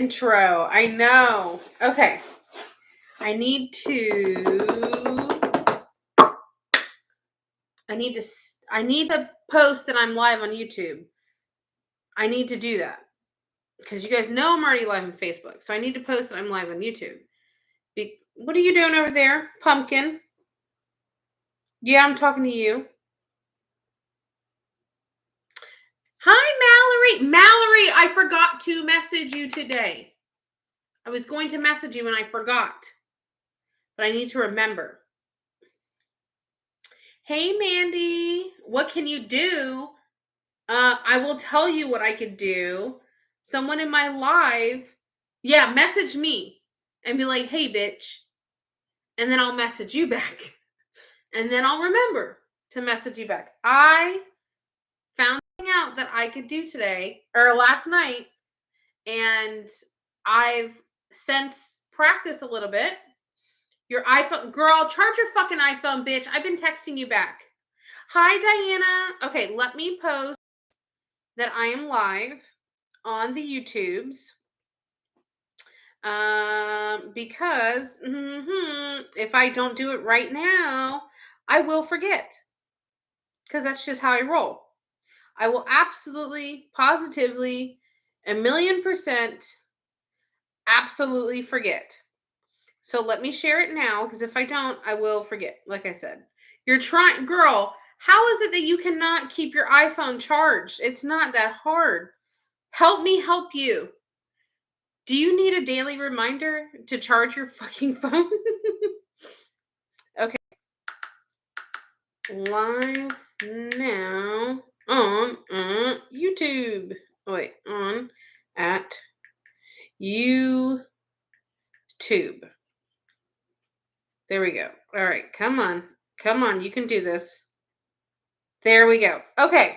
intro. I know. Okay. I need to post that I'm live on YouTube. I need to do that. Because you guys know I'm already live on Facebook. So I need to post that I'm live on YouTube. What are you doing over there, Pumpkin? Yeah, I'm talking to you. Hi, Mallory. Mallory, I forgot to message you today. I was going to message you and I forgot. But I need to remember. Hey, Mandy. What can you do? I will tell you what I could do. Someone in my live, message me and be like, hey, bitch. And then I'll message you back. And then I'll remember to message you back. I found out that I could do today or last night. And I've since practiced a little bit. Your iPhone, girl, charge your fucking iPhone, bitch. I've been texting you back. Hi, Diana. Okay, let me post that I am live on the YouTubes. Because if I don't do it right now, I will forget. Because that's just how I roll. I will absolutely, positively, 1,000,000% absolutely forget. So let me share it now, because if I don't, I will forget. Like I said, you're trying, girl. How is it that you cannot keep your iPhone charged? It's not that hard. Help me help you. Do you need a daily reminder to charge your fucking phone? Okay. Live now on YouTube. Oh, wait, on at YouTube. There we go. All right, come on. Come on, you can do this. There we go. Okay.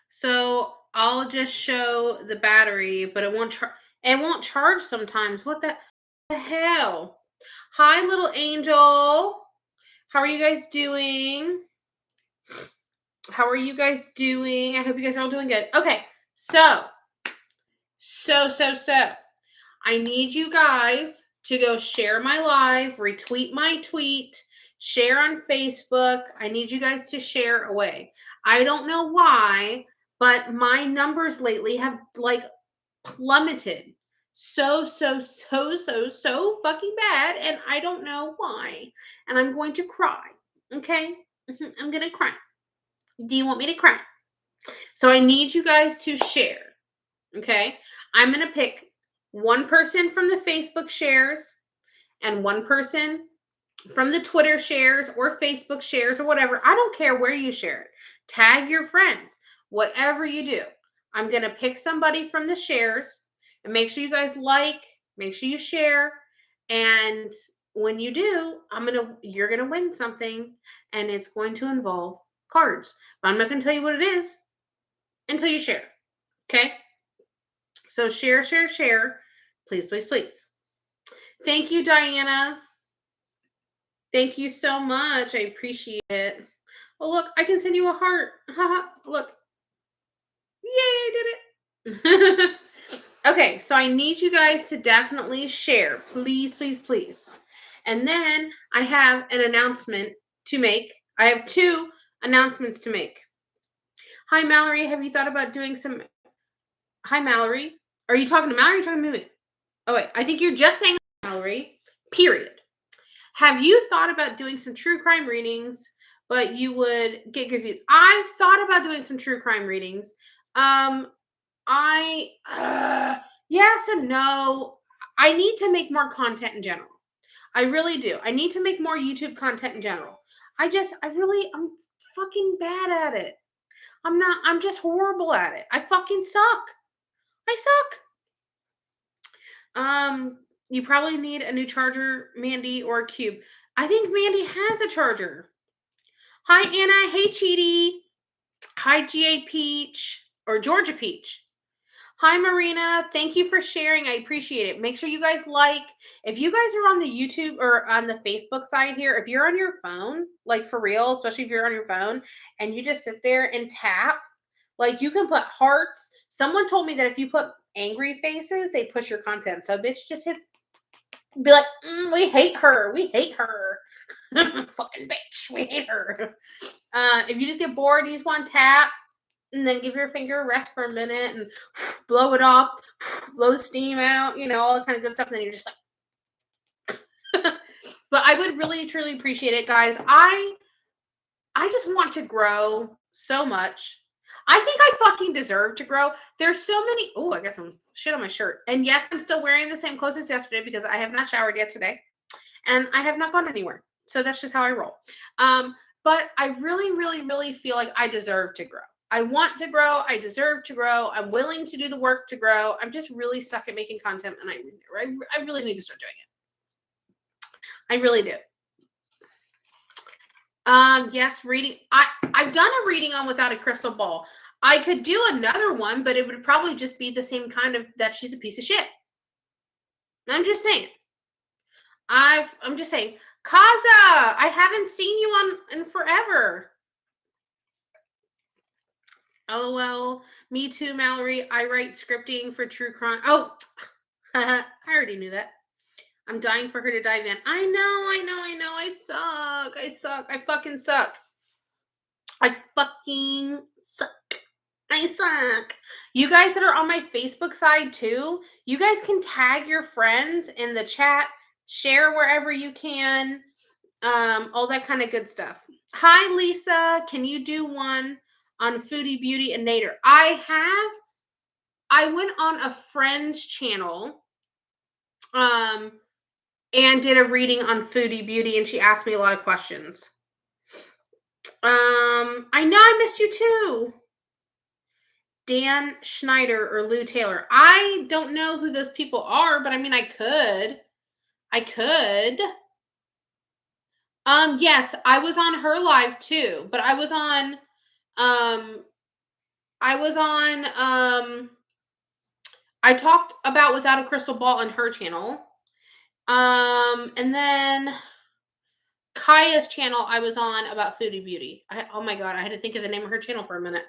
So I'll just show the battery, but it won't charge sometimes. What the hell? Hi, little angel. How are you guys doing? How are you guys doing? I hope you guys are all doing good. Okay, so. I need you guys to go share my live, retweet my tweet, share on Facebook. I need you guys to share away. I don't know why, but my numbers lately have like plummeted so fucking bad, and I don't know why. And I'm going to cry. Okay? I'm going to cry. Do you want me to cry? So I need you guys to share. Okay? I'm going to pick one person from the Facebook shares and one person from the Twitter shares or Facebook shares or whatever. I don't care where you share it. Tag your friends. Whatever you do. I'm going to pick somebody from the shares and make sure you guys like, make sure you share, and when you do, you're going to win something, and it's going to involve cards. But I'm not going to tell you what it is until you share. Okay? So share. Please. Thank you, Diana. Thank you so much. I appreciate it. Oh, look, I can send you a heart. Look. Yay, I did it. Okay, so I need you guys to definitely share. Please. And then I have an announcement to make. I have 2 announcements to make. Hi, Mallory. Have you thought about doing some... Hi, Mallory. Are you talking to Mallory or are you talking to me? Oh, wait. I think you're just saying Mallory. Period. Have you thought about doing some true crime readings, but you would get confused? I've thought about doing some true crime readings. Yes and no. I need to make more content in general. I really do. I need to make more YouTube content in general. I'm fucking bad at it. I'm just horrible at it. I fucking suck. You probably need a new charger, Mandy, or a cube. I think Mandy has a charger. Hi, Anna. Hey, Cheaty. Hi, GA Peach, or Georgia Peach. Hi, Marina. Thank you for sharing. I appreciate it. Make sure you guys like. If you guys are on the YouTube or on the Facebook side here, if you're on your phone, like for real, especially if you're on your phone, and you just sit there and tap, Like, you can put hearts. Someone told me that if you put angry faces, they push your content. So, bitch, just be like, we hate her. We hate her. Fucking bitch. We hate her. If you just get bored, you just want to tap and then give your finger a rest for a minute and blow it off, blow the steam out, all that kind of good stuff. And then you're just like, but I would really, truly appreciate it, guys. I just want to grow so much. I think I fucking deserve to grow. There's so many. Oh, I got some shit on my shirt. And yes, I'm still wearing the same clothes as yesterday because I have not showered yet today. And I have not gone anywhere. So that's just how I roll. But I really, really, really feel like I deserve to grow. I want to grow. I deserve to grow. I'm willing to do the work to grow. I'm just really stuck at making content, and I really need to start doing it. I really do. Yes, reading. I've done a reading on Without a Crystal Ball. I could do another one, but it would probably just be the same kind of that she's a piece of shit. I'm just saying. I'm just saying. Kaza, I haven't seen you in forever. LOL. Me too, Mallory. I write scripting for true crime. Oh, I already knew that. I'm dying for her to dive in. I know. I suck. I fucking suck. I fucking suck. I suck. You guys that are on my Facebook side too, you guys can tag your friends in the chat, share wherever you can, all that kind of good stuff. Hi, Lisa. Can you do one on Foodie Beauty and Nader? I went on a friend's channel and did a reading on Foodie Beauty, and she asked me a lot of questions. I know I missed you too. Dan Schneider or Lou Taylor. I don't know who those people are, but I mean, I could. Yes, I was on her live too, but I was on, I talked about Without a Crystal Ball on her channel. And then Kaya's channel I was on about Foodie Beauty. Oh my God, I had to think of the name of her channel for a minute.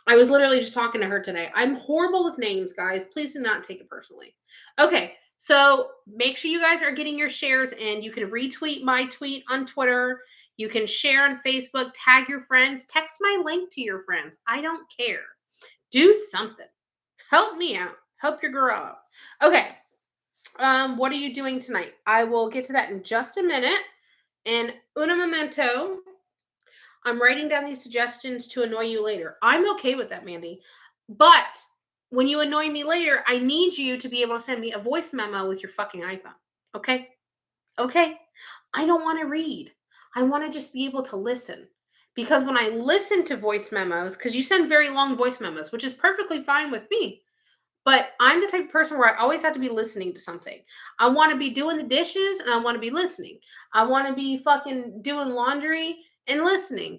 I was literally just talking to her today. I'm horrible with names, guys. Please do not take it personally. Okay, so make sure you guys are getting your shares in. You can retweet my tweet on Twitter. You can share on Facebook, tag your friends, text my link to your friends. I don't care. Do something. Help me out. Help your girl out. Okay. What are you doing tonight? I will get to that in just a minute. And un momento, I'm writing down these suggestions to annoy you later. I'm okay with that, Mandy. But when you annoy me later, I need you to be able to send me a voice memo with your fucking iPhone. Okay? Okay? I don't want to read. I want to just be able to listen. Because when I listen to voice memos, because you send very long voice memos, which is perfectly fine with me. But I'm the type of person where I always have to be listening to something. I want to be doing the dishes and I want to be listening. I want to be fucking doing laundry and listening.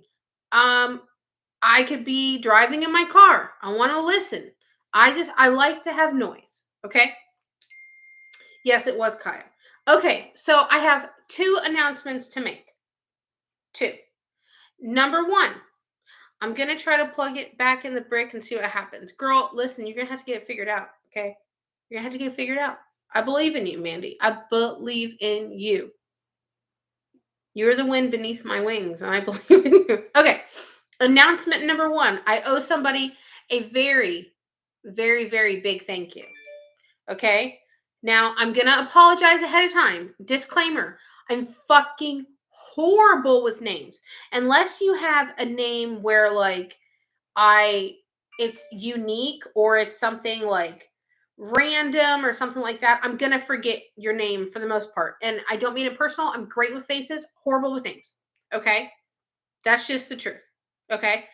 I could be driving in my car. I want to listen. I like to have noise. Okay. Yes, it was Kaya. Okay. So I have 2 announcements to make. 2. Number 1, I'm going to try to plug it back in the brick and see what happens. Girl, listen, you're going to have to get it figured out. Okay. You're going to have to get it figured out. I believe in you, Mandy. I believe in you. You're the wind beneath my wings, and I believe in you. Okay. Announcement number 1. I owe somebody a very, very, very big thank you. Okay. Now, I'm going to apologize ahead of time. Disclaimer. I'm fucking horrible with names. Unless you have a name where, like, it's unique or it's something like random or something like that, I'm gonna forget your name for the most part. And I don't mean it personal. I'm great with faces, horrible with names. Okay. That's just the truth. Okay.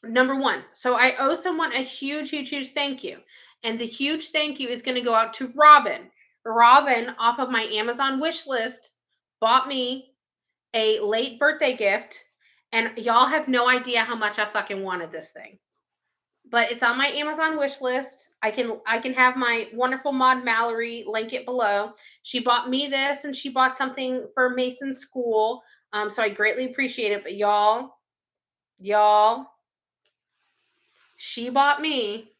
Number 1. So I owe someone a huge, huge, huge thank you. And the huge thank you is going to go out to Robin. Robin, off of my Amazon wish list, bought me a late birthday gift. And y'all have no idea how much I fucking wanted this thing. But it's on my Amazon wish list. I can have my wonderful mod Mallory link it below. She bought me this and she bought something for Mason's school. So I greatly appreciate it. But y'all, She bought me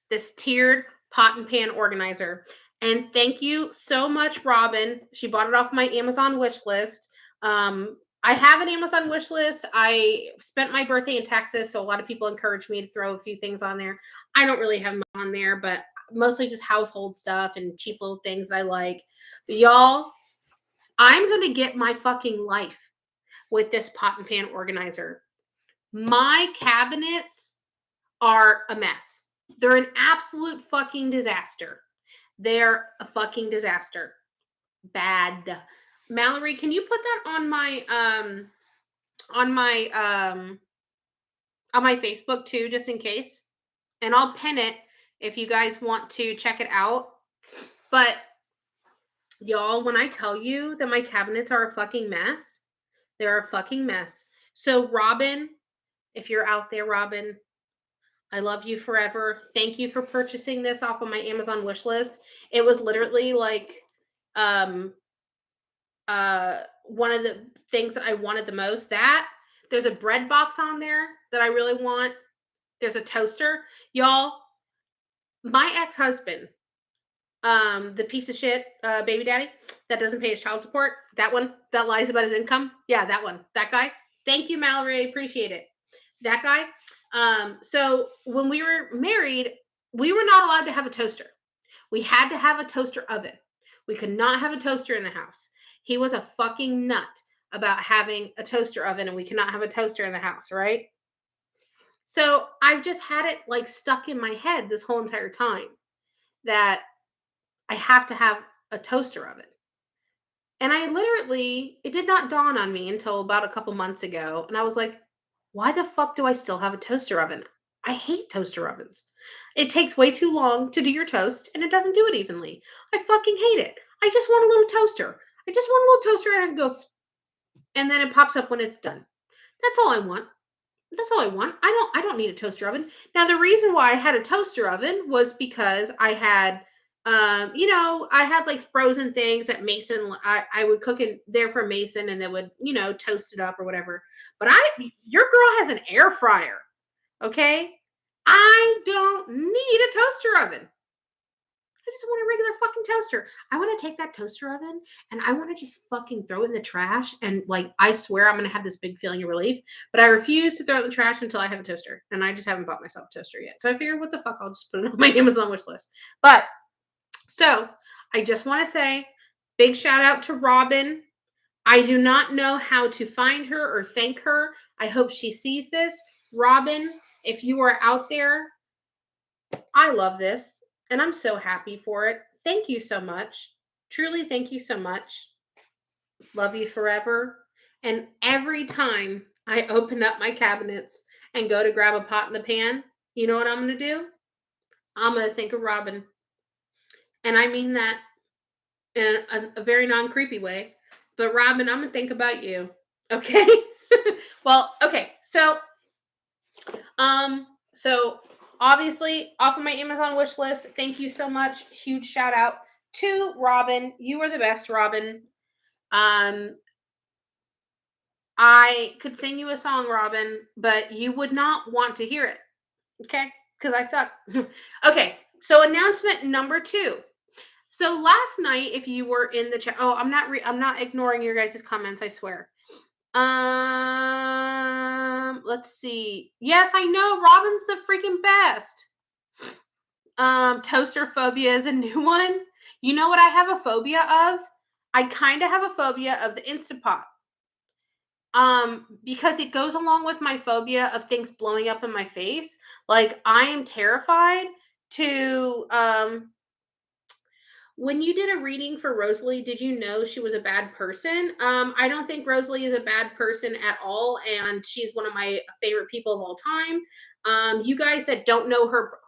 this tiered pot and pan organizer. And thank you so much, Robin. She bought it off my Amazon wish list. I have an Amazon wish list. I spent my birthday in Texas, so a lot of people encouraged me to throw a few things on there. I don't really have much on there, but mostly just household stuff and cheap little things that I like. But y'all, I'm going to get my fucking life with this pot and pan organizer. My cabinets are a mess. They're an absolute fucking disaster. They're a fucking disaster. Bad. Mallory, can you put that on my on my Facebook too, just in case? And I'll pin it if you guys want to check it out. But y'all, when I tell you that my cabinets are a fucking mess, they're a fucking mess. So Robin, if you're out there, Robin, I love you forever. Thank you for purchasing this off of my Amazon wish list. It was literally like um one of the things that I wanted the most. That there's a bread box on there that I really want. There's a toaster. Y'all, my ex-husband, the piece of shit baby daddy that doesn't pay his child support, that one that lies about his income. Yeah, that one. That guy. Thank you, Mallory. I appreciate it. That guy. So when we were married, we were not allowed to have a toaster. We had to have a toaster oven. We could not have a toaster in the house. He was a fucking nut about having a toaster oven, and we cannot have a toaster in the house, right? So I've just had it like stuck in my head this whole entire time that I have to have a toaster oven. And I literally, it did not dawn on me until about a couple months ago. And I was like, why the fuck do I still have a toaster oven? I hate toaster ovens. It takes way too long to do your toast and it doesn't do it evenly. I fucking hate it. I just want a little toaster. I just want a little toaster and I can go, and then it pops up when it's done. That's all I want. That's all I want. I don't need a toaster oven. Now the reason why I had a toaster oven was because I had I had like frozen things that Mason I would cook in there for Mason and they would, toast it up or whatever. But your girl has an air fryer. Okay? I don't need a toaster oven. I just want a regular fucking toaster. I want to take that toaster oven and I want to just fucking throw it in the trash. And like, I swear I'm going to have this big feeling of relief, but I refuse to throw it in the trash until I have a toaster. And I just haven't bought myself a toaster yet. So I figured, what the fuck? I'll just put it on my Amazon wish list. But so I just want to say big shout out to Robin. I do not know how to find her or thank her. I hope she sees this. Robin, if you are out there, I love this and I'm so happy for it. Thank you so much. Truly, thank you so much. Love you forever. And every time I open up my cabinets and go to grab a pot in the pan, you know what I'm going to do? I'm going to think of Robin. And I mean that in a very non-creepy way. But Robin, I'm going to think about you. Okay? Well, okay. So obviously off of my Amazon wish list, thank you so much. Huge shout out to Robin. You are the best, Robin. I could sing you a song, Robin, but you would not want to hear it. Okay? Because I suck. Okay. So announcement number 2. So last night, if you were in the chat, I'm not ignoring your guys' comments, I swear. Let's see. Yes, I know Robin's the freaking best. Toaster phobia is a new one. You know what I have a phobia of? I kind of have a phobia of the Instapot. Because it goes along with my phobia of things blowing up in my face. Like I am terrified to when you did a reading for Rosalie, did you know she was a bad person? I don't think Rosalie is a bad person at all, and she's one of my favorite people of all time. You guys that don't know her,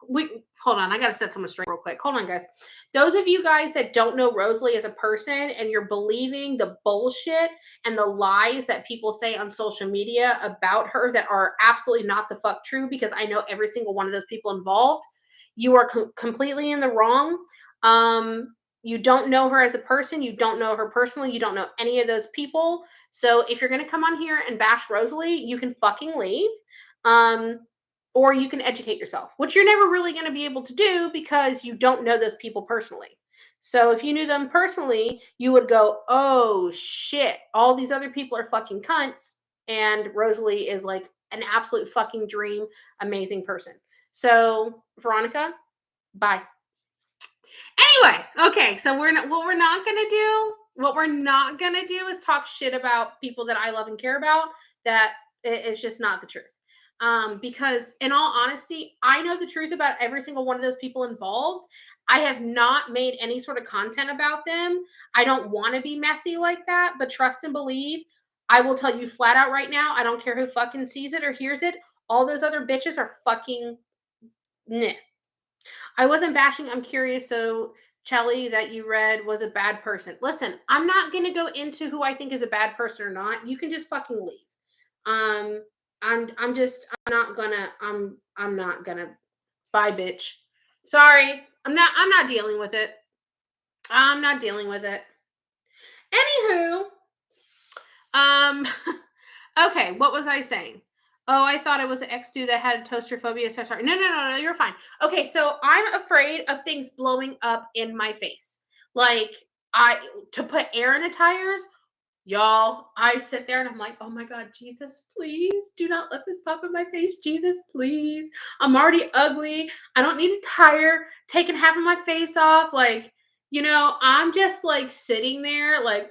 hold on, I gotta set someone straight real quick. Hold on, guys. Those of you guys that don't know Rosalie as a person and you're believing the bullshit and the lies that people say on social media about her that are absolutely not the fuck true, because I know every single one of those people involved, you are completely in the wrong. You don't know her as a person. You don't know her personally. You don't know any of those people. So if you're going to come on here and bash Rosalie, you can fucking leave. or you can educate yourself, which you're never really going to be able to do because you don't know those people personally. So if you knew them personally, you would go, oh shit, all these other people are fucking cunts. And Rosalie is like an absolute fucking dream, amazing person. So, Veronica, bye. Anyway, okay, so what we're not gonna do, is talk shit about people that I love and care about. That is just not the truth. Because in all honesty, I know the truth about every single one of those people involved. I have not made any sort of content about them. I don't want to be messy like that, but trust and believe. I will tell you flat out right now. I don't care who fucking sees it or hears it. All those other bitches are fucking. Nah. I wasn't bashing. I'm curious. So, Chelly, that you read was a bad person. Listen, I'm not going to go into who I think is a bad person or not. You can just fucking leave. Um, I'm not gonna. Bye, bitch. Sorry. I'm not dealing with it. I'm not dealing with it. Anywho, um, okay, what was I saying? Oh, I thought it was an ex dude that had toaster phobia. So sorry. No, you're fine. Okay, so I'm afraid of things blowing up in my face. Like I to put air in the tires, y'all. I sit there and I'm like, oh my God, Jesus, please do not let this pop in my face. Jesus, please. I'm already ugly. I don't need a tire taking half of my face off. Like, I'm just like sitting there, like,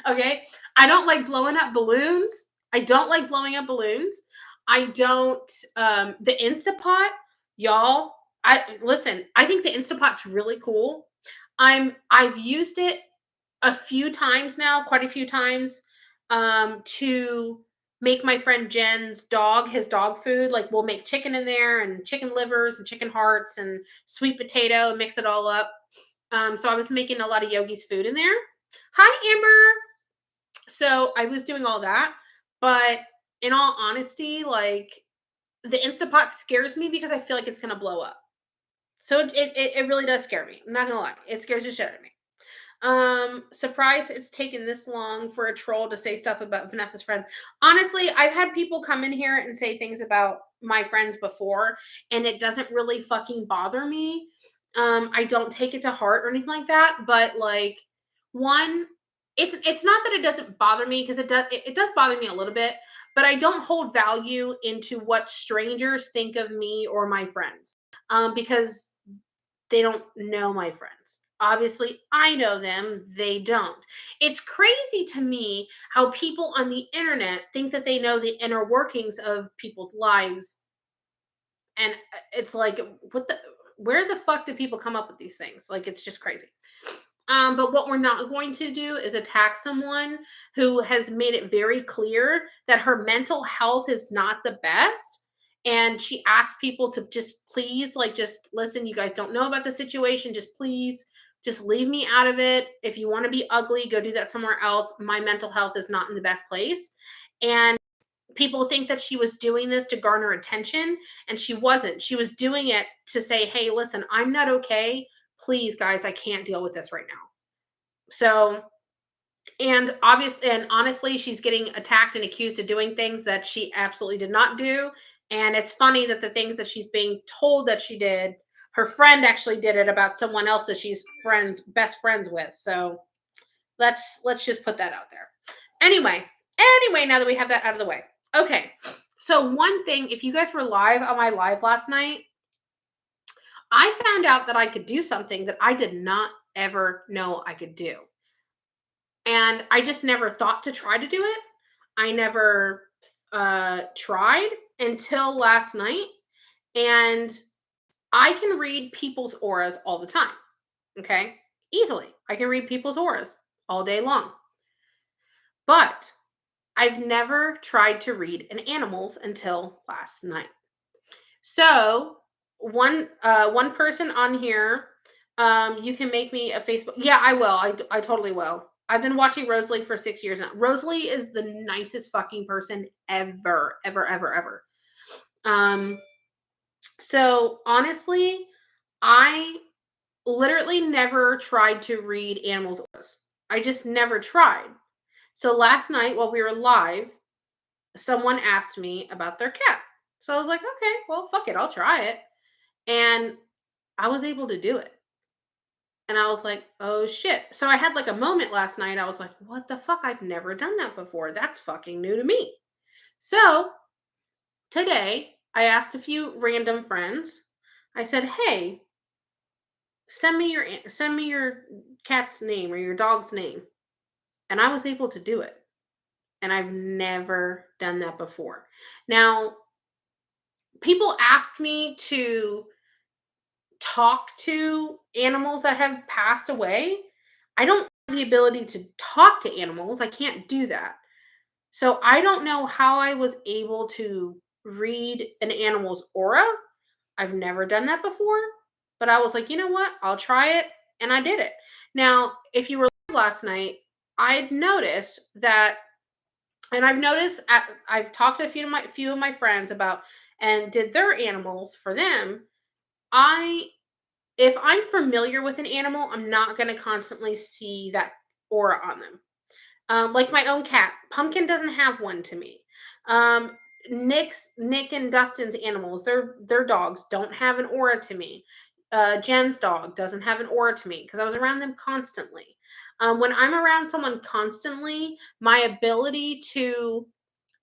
okay. I don't like blowing up balloons. I don't like blowing up balloons. I don't the Instapot, y'all. I listen, I think the Instapot's really cool. I've used it a few times now, quite a few times, to make my friend Jen's his dog food. Like we'll make chicken in there and chicken livers and chicken hearts and sweet potato, mix it all up. So I was making a lot of Yogi's food in there. Hi, Amber. So I was doing all that, but in all honesty, like the Instapot scares me because I feel like it's gonna blow up. So it really does scare me. I'm not gonna lie, it scares the shit out of me. Surprised it's taken this long for a troll to say stuff about Vanessa's friends. Honestly, I've had people come in here and say things about my friends before, and it doesn't really fucking bother me. I don't take it to heart or anything like that, but like one, it's not that it doesn't bother me because it does bother me a little bit, but I don't hold value into what strangers think of me or my friends. Because they don't know my friends. Obviously, I know them, they don't. It's crazy to me how people on the internet think that they know the inner workings of people's lives. And it's like, where the fuck do people come up with these things? Like, it's just crazy. But what we're not going to do is attack someone who has made it very clear that her mental health is not the best. And she asked people to just please, like, just listen. You guys don't know about the situation. Just please, just leave me out of it. If you want to be ugly, go do that somewhere else. My mental health is not in the best place. And people think that she was doing this to garner attention, and she wasn't. She was doing it to say, hey, listen, I'm not okay. Please, guys, I can't deal with this right now. So, and obviously, and honestly, she's getting attacked and accused of doing things that she absolutely did not do. And it's funny that the things that she's being told that she did, her friend actually did it about someone else that she's best friends with. So let's just put that out there. Anyway, now that we have that out of the way. Okay. So one thing, if you guys were live on my live last night, I found out that I could do something that I did not ever know I could do. And I just never thought to try to do it. I never tried until last night. And I can read people's auras all the time. Okay. Easily. I can read people's auras all day long. But I've never tried to read an animal's until last night. So one person on here, you can make me a Facebook. Yeah, I will. I totally will. I've been watching Rosalie for 6 years now. Rosalie is the nicest fucking person ever, ever, ever, ever. So honestly, I literally never tried to read animals' auras. I just never tried. So last night while we were live, someone asked me about their cat. So I was like, okay, well, fuck it, I'll try it. And I was able to do it. And I was like, oh shit. So I had like a moment last night. I was like, what the fuck? I've never done that before. That's fucking new to me. So today I asked a few random friends. I said, hey, send me your cat's name or your dog's name. And I was able to do it. And I've never done that before. Now, people ask me to talk to animals that have passed away. I don't have the ability to talk to animals. I can't do that. So I don't know how I was able to read an animal's aura. I've never done that before, but I was like, you know what? I'll try it. And I did it. Now, if you were live last night, I'd noticed that, and I've talked to a few of my friends about and did their animals for them. I If I'm familiar with an animal, I'm not going to constantly see that aura on them. Like my own cat, Pumpkin doesn't have one to me. Um, Nick and Dustin's animals, their dogs don't have an aura to me. Jen's dog doesn't have an aura to me because I was around them constantly. When I'm around someone constantly, my ability to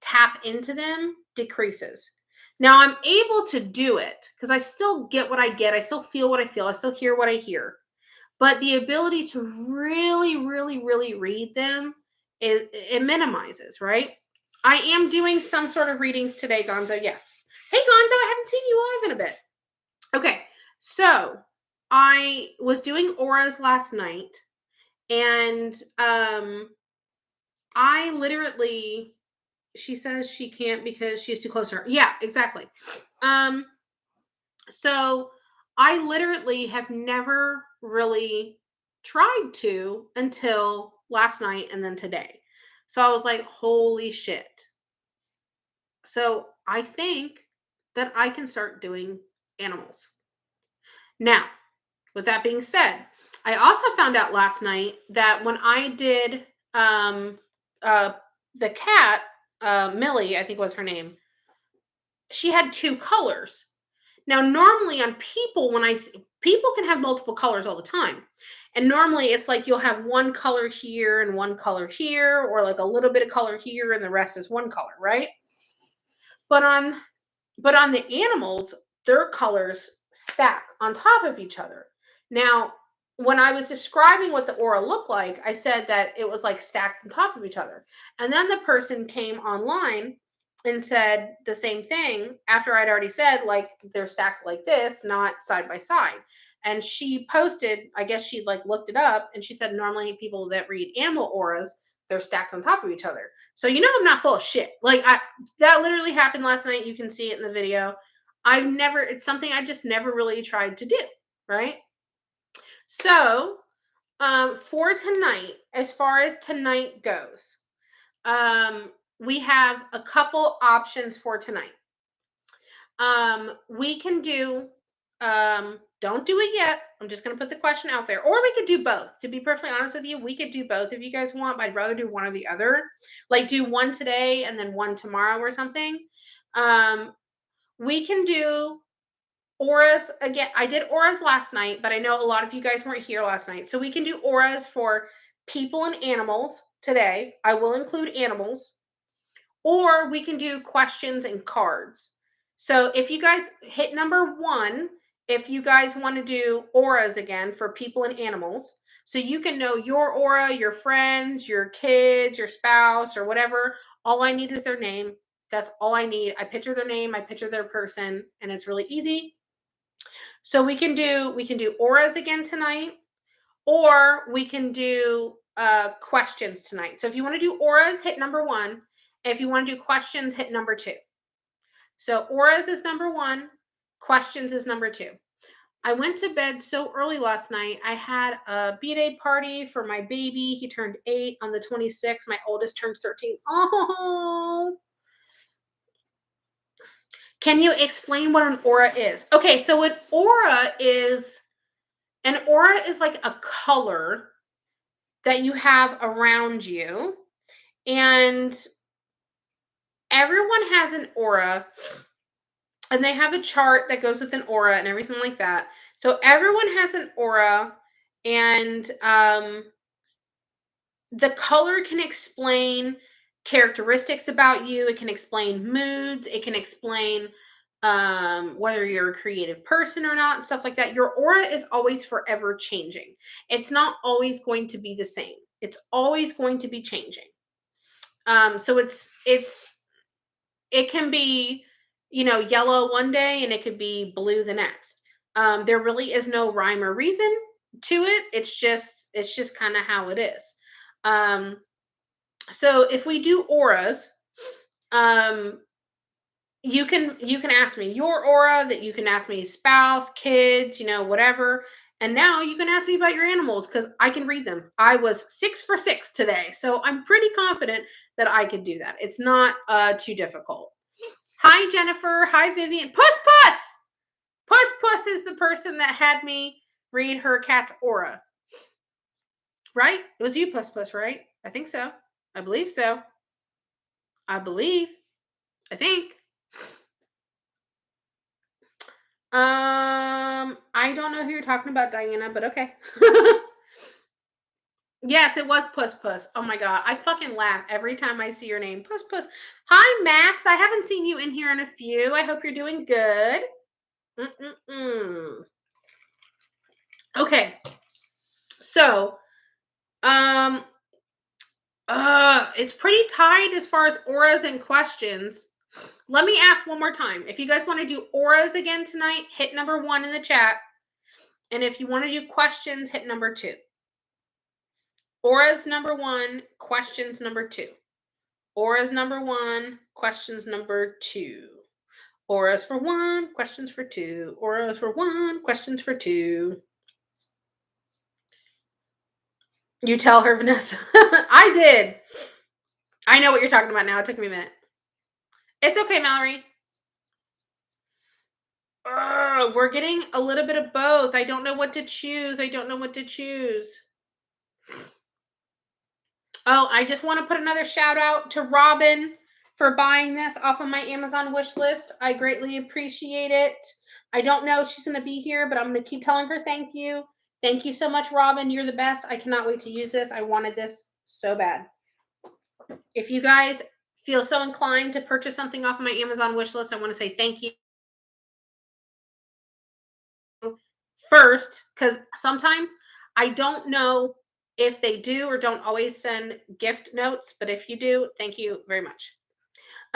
tap into them decreases. Now I'm able to do it because I still get what I get. I still feel what I feel. I still hear what I hear. But the ability to really, really, really read them it minimizes, right? I am doing some sort of readings today, Gonzo. Yes. Hey, Gonzo, I haven't seen you live in a bit. Okay, so I was doing auras last night, and I literally she says she can't because she's too close to her. Yeah, exactly. Um, so I literally have never really tried to until last night and then today. So I was like, holy shit. So I think that I can start doing animals. Now, with that being said, I also found out last night that when I did uh the cat, Millie, I think was her name, she had two colors. Now, normally on people, people can have multiple colors all the time. And normally it's like you'll have one color here and one color here, or like a little bit of color here and the rest is one color, right? But on the animals, their colors stack on top of each other. Now, when I was describing what the aura looked like, I said that it was like stacked on top of each other. And then the person came online and said the same thing after I'd already said, like, they're stacked like this, not side by side. And she posted, I guess she like looked it up, and she said normally people that read animal auras, they're stacked on top of each other. So you know I'm not full of shit. Like that literally happened last night. You can see it in the video. It's something I just never really tried to do, right? So, for tonight, as far as tonight goes, we have a couple options for tonight. We can do, don't do it yet. I'm just going to put the question out there. Or we could do both. To be perfectly honest with you, we could do both if you guys want, but I'd rather do one or the other. Like do one today and then one tomorrow or something. Um, we can do auras again. I did auras last night, but I know a lot of you guys weren't here last night. So we can do auras for people and animals today. I will include animals. Or we can do questions and cards. So if you guys hit number 1, if you guys want to do auras again for people and animals, so you can know your aura, your friends, your kids, your spouse, or whatever. All I need is their name. That's all I need. I picture their name, I picture their person, and it's really easy. So we can do auras again tonight, or we can do questions tonight. So if you want to do auras, hit number 1. If you want to do questions, hit number 2. So auras is number 1, questions is number 2. I went to bed so early last night. I had a B-Day party for my baby. He turned 8 on the 26th. My oldest turns 13. Oh, can you explain what an aura is? Okay, so an aura is like a color that you have around you, and everyone has an aura, and they have a chart that goes with an aura and everything like that. So everyone has an aura, and the color can explain characteristics about you. It can explain moods. It can explain whether you're a creative person or not, and stuff like that. Your aura is always forever changing. It's not always going to be the same. It's always going to be changing. So it can be, yellow one day and it could be blue the next. There really is no rhyme or reason to it. It's just kind of how it is. Um, so if we do auras, um, you can ask me your aura, that you can ask me spouse, kids, whatever. And now you can ask me about your animals because I can read them. I was 6 for 6 today, so I'm pretty confident that I could do that. It's not too difficult. Hi, Jennifer. Hi, Vivian. Puss Puss! Puss Puss is the person that had me read her cat's aura. Right? It was you, Puss Puss, right? I think so. I believe so. I believe. I think. I don't know who you're talking about, Diana, but okay. Yes, it was Puss Puss. Oh my god, I fucking laugh every time I see your name. Puss Puss. Hi, Max. I haven't seen you in here in a few. I hope you're doing good. Okay. So, um, it's pretty tight as far as auras and questions. Let me ask one more time. If you guys want to do auras again tonight, hit number 1 in the chat. And if you want to do questions, hit number 2. Auras number 1, questions number 2. Auras number 1, questions number 2. Auras for 1, questions for 2. Auras for 1, questions for 2. You tell her, Vanessa. I did. I know what you're talking about now. It took me a minute. It's okay, Mallory. We're getting a little bit of both. I don't know what to choose. Oh, I just want to put another shout out to Robin for buying this off of my Amazon wish list. I greatly appreciate it. I don't know if she's going to be here, but I'm going to keep telling her thank you. Thank you so much, Robin. You're the best. I cannot wait to use this. I wanted this so bad. If you guys feel so inclined to purchase something off of my Amazon wish list, I want to say thank you first, because sometimes I don't know if they do or don't always send gift notes, but if you do, thank you very much.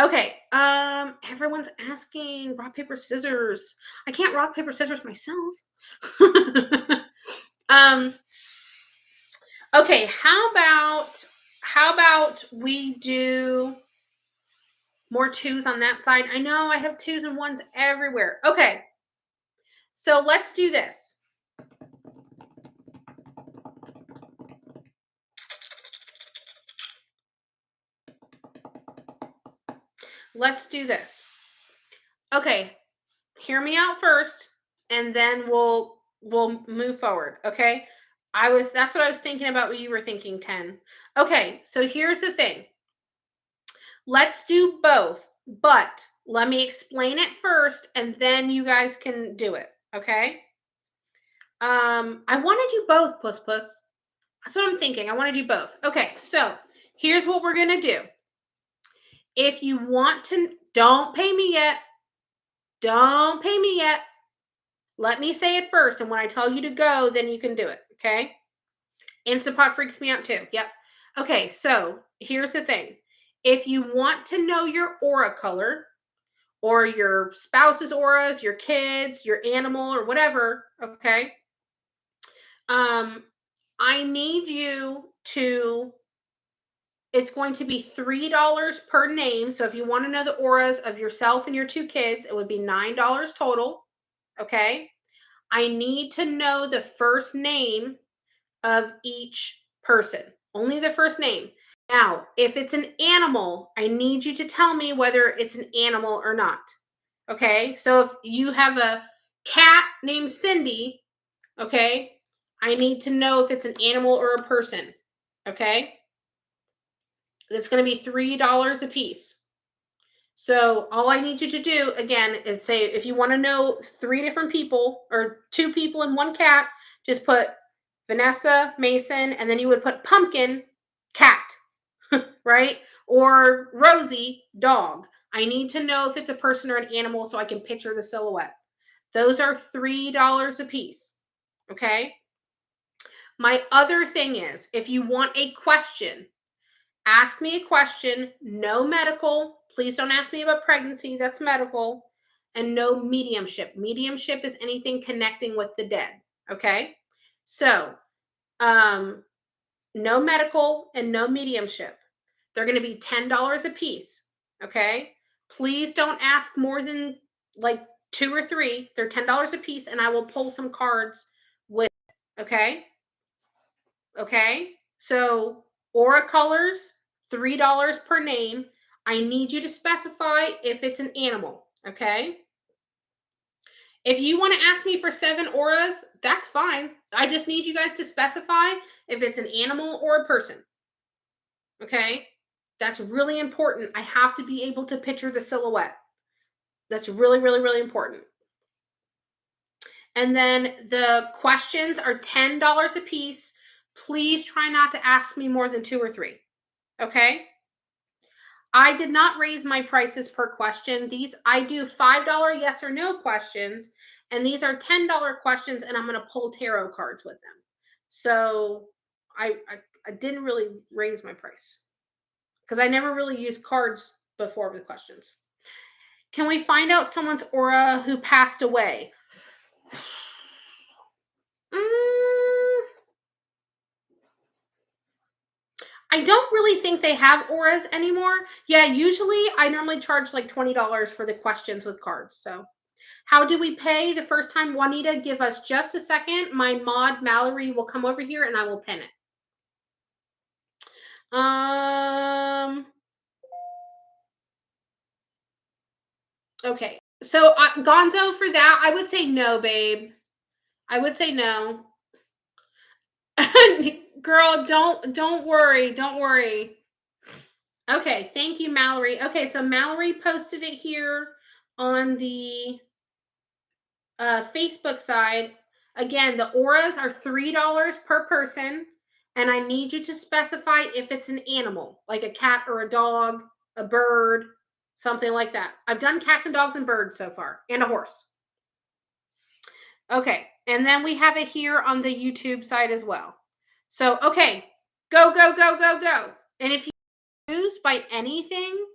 Okay, everyone's asking rock, paper, scissors. I can't rock, paper, scissors myself. Okay, how about we do more 2s on that side? I know I have 2s and 1s everywhere. Okay, so let's do this. Let's do this. Okay, hear me out first, and then we'll move forward. Okay, that's what I was thinking about what you were thinking, 10. Okay, so here's the thing. Let's do both, but let me explain it first, and then you guys can do it. Okay. I want to do both, Puss Puss. That's what I'm thinking. I want to do both. Okay, so here's what we're gonna do. If you want to, don't pay me yet. Don't pay me yet. Let me say it first, and when I tell you to go, then you can do it. Okay. Instapot freaks me out too. Yep. Okay, so here's the thing. If you want to know your aura color, or your spouse's auras, your kids, your animal, or whatever, okay? I need you to, it's going to be $3 per name. So if you want to know the auras of yourself and your 2 kids, it would be $9 total, okay? I need to know the first name of each person, only the first name. Now, if it's an animal, I need you to tell me whether it's an animal or not. Okay, so if you have a cat named Cindy, okay, I need to know if it's an animal or a person. Okay, it's going to be $3 a piece. So all I need you to do again is say, if you want to know 3 different people or 2 people and 1 cat, just put Vanessa, Mason, and then you would put Pumpkin, cat, right? Or Rosie, dog. I need to know if it's a person or an animal so I can picture the silhouette. Those are $3 a piece. Okay. My other thing is, if you want a question, ask me a question, no medical. Please don't ask me about pregnancy, that's medical. And no mediumship. Mediumship is anything connecting with the dead. Okay. So, no medical and no mediumship. They're going to be $10 a piece. Okay. Please don't ask more than like 2 or 3. They're $10 a piece, and I will pull some cards with. Okay. Okay. So, aura colors, $3 per name. I need you to specify if it's an animal. Okay. If you want to ask me for 7 auras, that's fine. I just need you guys to specify if it's an animal or a person. Okay. That's really important. I have to be able to picture the silhouette. That's really, really, really important. And then the questions are $10 a piece. Please try not to ask me more than 2 or 3. Okay. I did not raise my prices per question. These I do $5 yes or no questions, and these are $10 questions, and I'm going to pull tarot cards with them. So I didn't really raise my price because I never really used cards before with questions. Can we find out someone's aura who passed away? I don't really think they have auras anymore. Yeah, usually I normally charge like $20 for the questions with cards. So, how do we pay the first time? Juanita, give us just a second. My mod Mallory will come over here and I will pin it. Okay. So, Gonzo, for that, I would say no, babe. I would say no. Girl, don't worry. Don't worry. Okay, thank you, Mallory. Okay, so Mallory posted it here on the Facebook side. Again, the auras are $3 per person, and I need you to specify if it's an animal, like a cat or a dog, a bird, something like that. I've done cats and dogs and birds so far, and a horse. Okay, and then we have it here on the YouTube side as well. So, okay, go, go, go, go, go. And if you're confused by anything,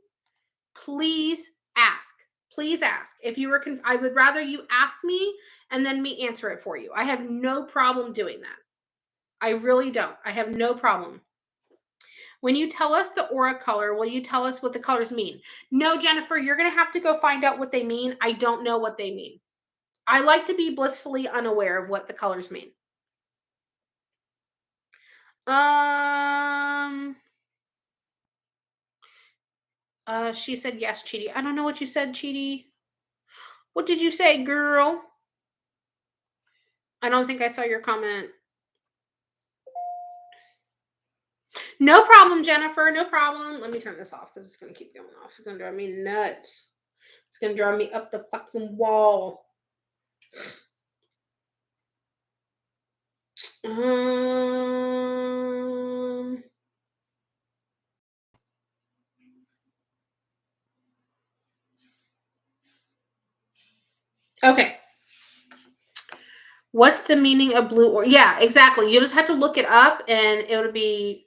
please ask. Please ask. If you were, I would rather you ask me and then me answer it for you. I have no problem doing that. I really don't. I have no problem. When you tell us the aura color, will you tell us what the colors mean? No, Jennifer, you're going to have to go find out what they mean. I don't know what they mean. I like to be blissfully unaware of what the colors mean. She said yes, Cheaty. I don't know what you said, Cheaty. What did you say, girl? I don't think I saw your comment. No problem, Jennifer. No problem. Let me turn this off because it's going to keep going off. It's going to drive me nuts. It's going to drive me up the fucking wall. Okay. What's the meaning of blue or yeah, exactly. You just have to look it up and it'll be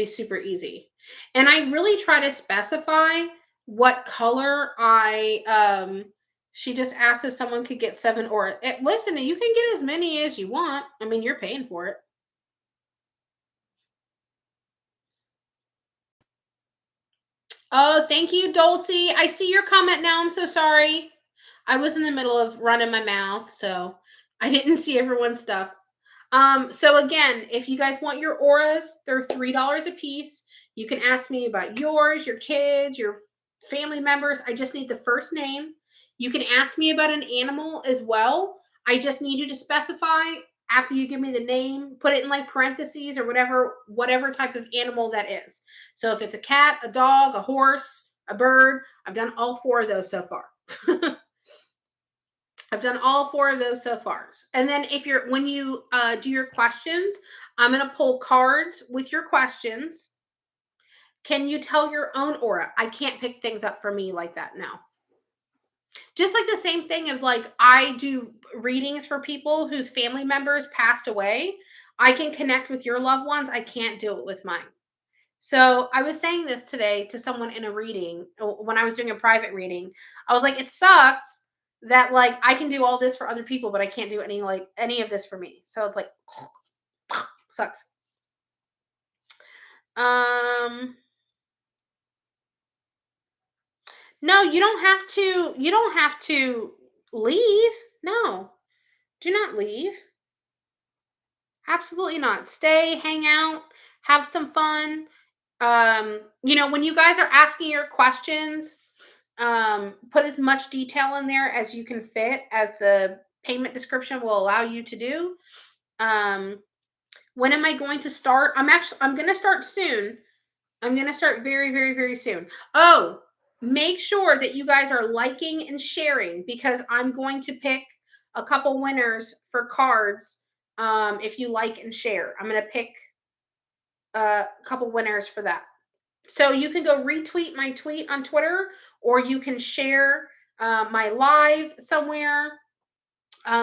super easy. And I really try to specify what color she just asked if someone could get 7 or listen, you can get as many as you want. I mean, you're paying for it. Oh, thank you, Dulcie. I see your comment now. I'm so sorry. I was in the middle of running my mouth, so I didn't see everyone's stuff. So again, if you guys want your auras, they're $3 a piece. You can ask me about yours, your kids, your family members. I just need the first name. You can ask me about an animal as well. I just need you to specify after you give me the name, put it in like parentheses or whatever type of animal that is. So if it's a cat, a dog, a horse, a bird. I've done all 4 of those so far. I've done all 4 of those so far. And then when you do your questions, I'm going to pull cards with your questions. Can you tell your own aura? I can't pick things up for me like that now. Just like the same thing of like, I do readings for people whose family members passed away. I can connect with your loved ones. I can't do it with mine. So I was saying this today to someone in a reading when I was doing a private reading. I was like, it sucks that like I can do all this for other people, but I can't do any of this for me. So it's like sucks. No, you don't have to leave. No. Do not leave. Absolutely not. Stay, hang out, have some fun. When you guys are asking your questions, put as much detail in there as you can fit, as the payment description will allow you to do. When am I going to start? I'm going to start soon. I'm going to start very, very, very soon. Oh, make sure that you guys are liking and sharing, because I'm going to pick a couple winners for cards. If you like and share, I'm going to pick a couple winners for that. So you can go retweet my tweet on Twitter, or you can share my live somewhere.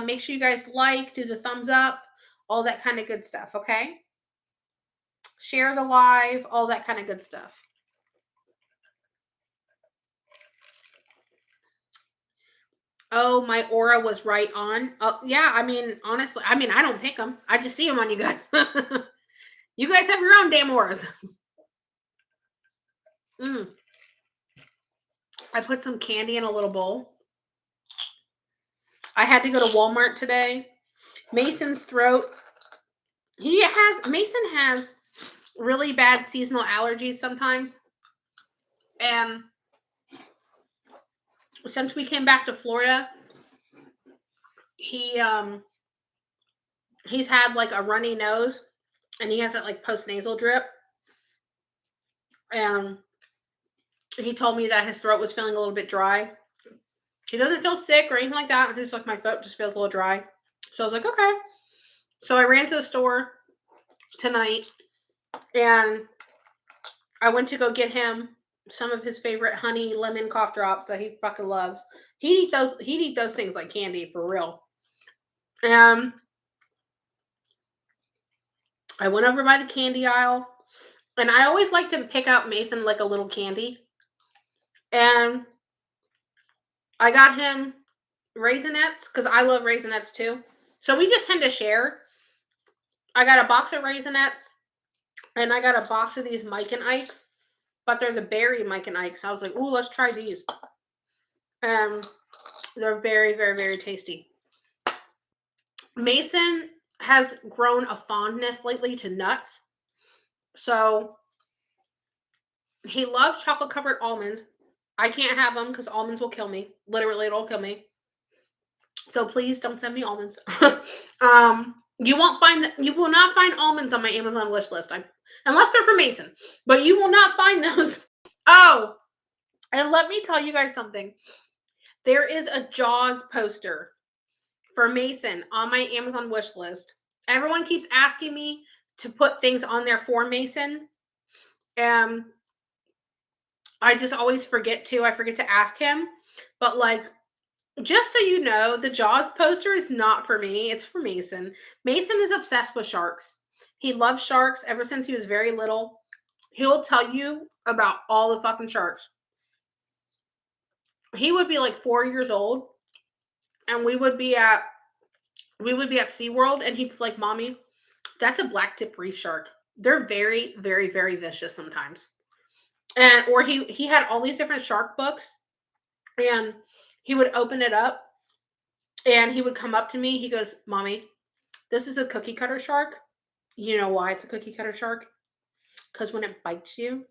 Make sure you guys do the thumbs up, all that kind of good stuff. Okay. Share the live, all that kind of good stuff. Oh, my aura was right on. Oh, yeah. I mean, honestly, I don't pick them. I just see them on you guys. You guys have your own damn auras. I put some candy in a little bowl. I had to go to Walmart today. Mason's throat. Mason has really bad seasonal allergies sometimes. And since we came back to Florida, he's had like a runny nose, and he has that like post-nasal drip. And he told me that his throat was feeling a little bit dry. He doesn't feel sick or anything like that. Just like my throat just feels a little dry. So I was like, okay. So I ran to the store tonight, and I went to go get him some of his favorite honey lemon cough drops that he fucking loves. He'd eat those things like candy, for real. And I went over by the candy aisle, and I always like to pick out Mason like a little candy. And I got him Raisinets, because I love Raisinets too. So we just tend to share. I got a box of Raisinets, and I got a box of these Mike and Ike's, but they're the berry Mike and Ike's. I was like, ooh, let's try these. They're very, very, very tasty. Mason has grown a fondness lately to nuts. So he loves chocolate covered almonds. I can't have them because almonds will kill me. Literally, it'll kill me. So please don't send me almonds. You will not find almonds on my Amazon wish list. Unless they're for Mason. But you will not find those. Oh, and let me tell you guys something. There is a Jaws poster for Mason on my Amazon wish list. Everyone keeps asking me to put things on there for Mason. I just always forget to. I forget to ask him. But like, just so you know, the Jaws poster is not for me. It's for Mason. Mason is obsessed with sharks. He loves sharks ever since he was very little. He'll tell you about all the fucking sharks. He would be like 4 years old, and we would be at SeaWorld, and he'd be like, Mommy, that's a black tip reef shark. They're very, very, very vicious sometimes. Or he had all these different shark books, and he would open it up, and he would come up to me. He goes, Mommy, this is a cookie cutter shark. You know why it's a cookie cutter shark? Because when it bites you,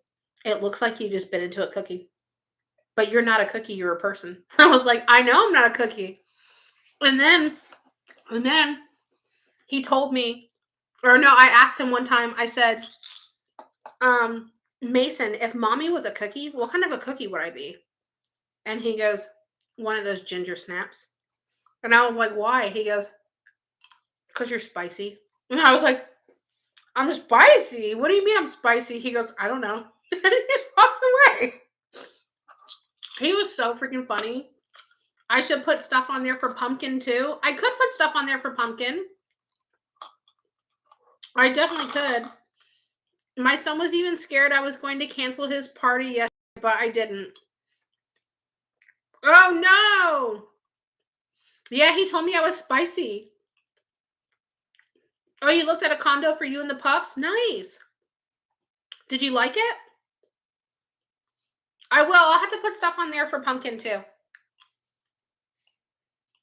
it looks like you just bit into a cookie. But you're not a cookie, you're a person. I was like, I know I'm not a cookie. And then he told me, or no, I asked him one time, I said, Mason, if mommy was a cookie, what kind of a cookie would I be? And he goes, one of those ginger snaps. And I was like, why? He goes, because you're spicy. And I was like, I'm spicy. What do you mean I'm spicy? He goes, I don't know. And he just walks away. He was so freaking funny. I should put stuff on there for pumpkin too. I could put stuff on there for pumpkin. I definitely could. My son was even scared I was going to cancel his party yesterday, but I didn't. Oh no! Yeah, he told me I was spicy. Oh, you looked at a condo for you and the pups? Nice. Did you like it? I will. I'll have to put stuff on there for pumpkin too.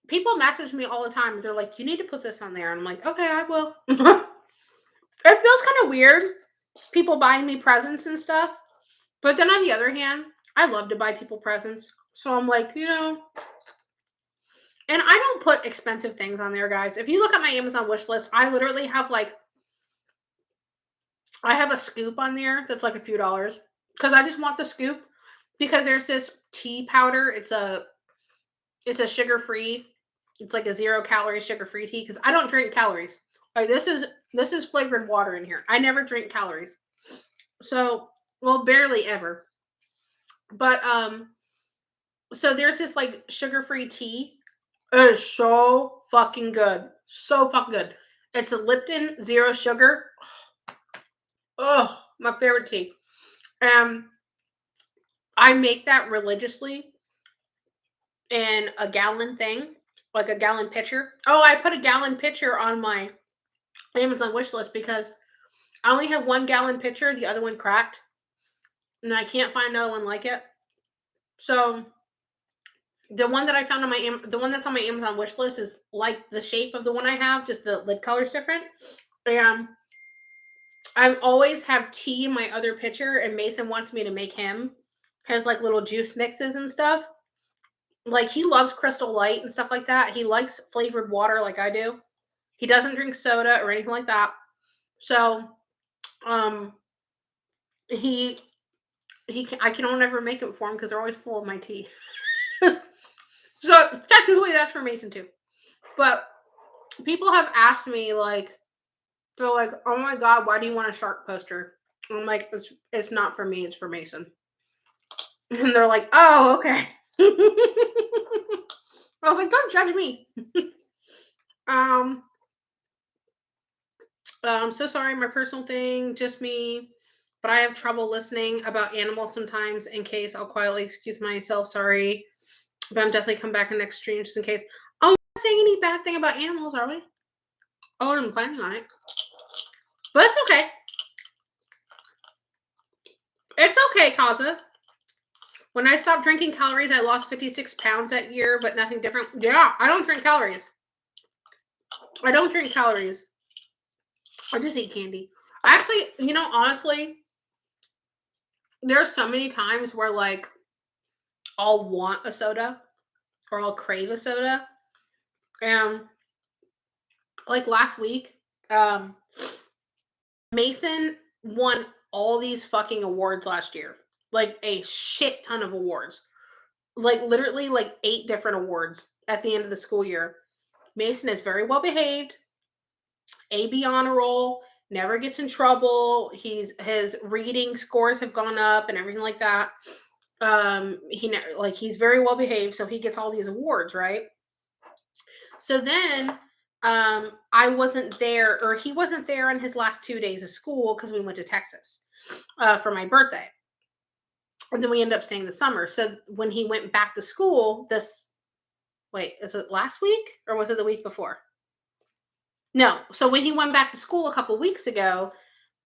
People message me all the time. They're like, you need to put this on there. And I'm like, okay, I will. It feels kind of weird, people buying me presents and stuff. But then on the other hand, I love to buy people presents. So I'm like, and I don't put expensive things on there, guys. If you look at my Amazon wish list, I literally have I have a scoop on there that's like a few dollars because I just want the scoop because there's this tea powder. It's a sugar-free. It's like a 0-calorie sugar-free tea because I don't drink calories. Like this is flavored water in here. I never drink calories. So, well, barely ever. But so there's this like sugar-free tea. It is so fucking good. So fucking good. It's a Lipton zero sugar. Oh, my favorite tea. I make that religiously in a gallon thing, like a gallon pitcher. Oh, I put a gallon pitcher on my Amazon wish list because I only have 1 gallon pitcher. The other one cracked, and I can't find another one like it. So the one that I found on the one that's on my Amazon wish list is like the shape of the one I have, just the lid color is different. And I always have tea in my other pitcher, and Mason wants me to make him his like little juice mixes and stuff. Like he loves Crystal Light and stuff like that. He likes flavored water like I do. He doesn't drink soda or anything like that. So, he I can never make it for him because they're always full of my tea. So technically that's for Mason too. But people have asked me like, they're like, oh my god, why do you want a shark poster? And I'm like, it's not for me, it's for Mason. And they're like, oh, okay. I was like, don't judge me. I'm so sorry, my personal thing, just me. But I have trouble listening about animals sometimes. In case, I'll quietly excuse myself. Sorry, but I'm definitely come back in next stream just in case. Oh, we're not saying any bad thing about animals, are we? Oh, I'm planning on it, but it's okay. It's okay, Kaza. When I stopped drinking calories, I lost 56 pounds that year, but nothing different. Yeah, I don't drink calories. I don't drink calories. I just eat candy. Actually, honestly, there's so many times where like I'll want a soda or I'll crave a soda. And like last week, Mason won all these fucking awards last year. Like a shit ton of awards. Like literally like 8 different awards at the end of the school year. Mason is very well behaved. AB honor roll, never gets in trouble. His reading scores have gone up and everything like that. He's very well behaved, so he gets all these awards, right? So then I wasn't there, or he wasn't there on his last 2 days of school because we went to Texas for my birthday. And then we ended up staying the summer. So when he went back to school, is it last week or was it the week before? No. So when he went back to school a couple weeks ago,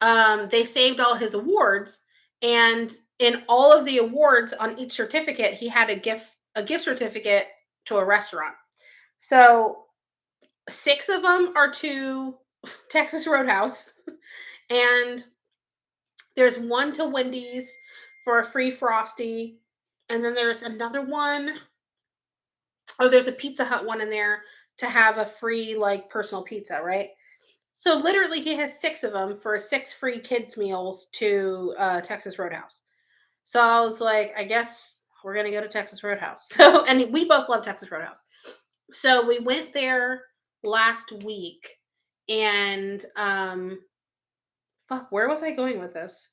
they saved all his awards, and in all of the awards on each certificate, he had a gift certificate to a restaurant. So 6 of them are to Texas Roadhouse, and there's one to Wendy's for a free Frosty, and then there's another one. Oh, there's a Pizza Hut one in there to have a free like personal pizza, right? So literally, he has 6 of them for 6 free kids meals to Texas Roadhouse. So I was like, I guess we're gonna go to Texas Roadhouse. So and we both love Texas Roadhouse. So we went there last week, and fuck, where was I going with this?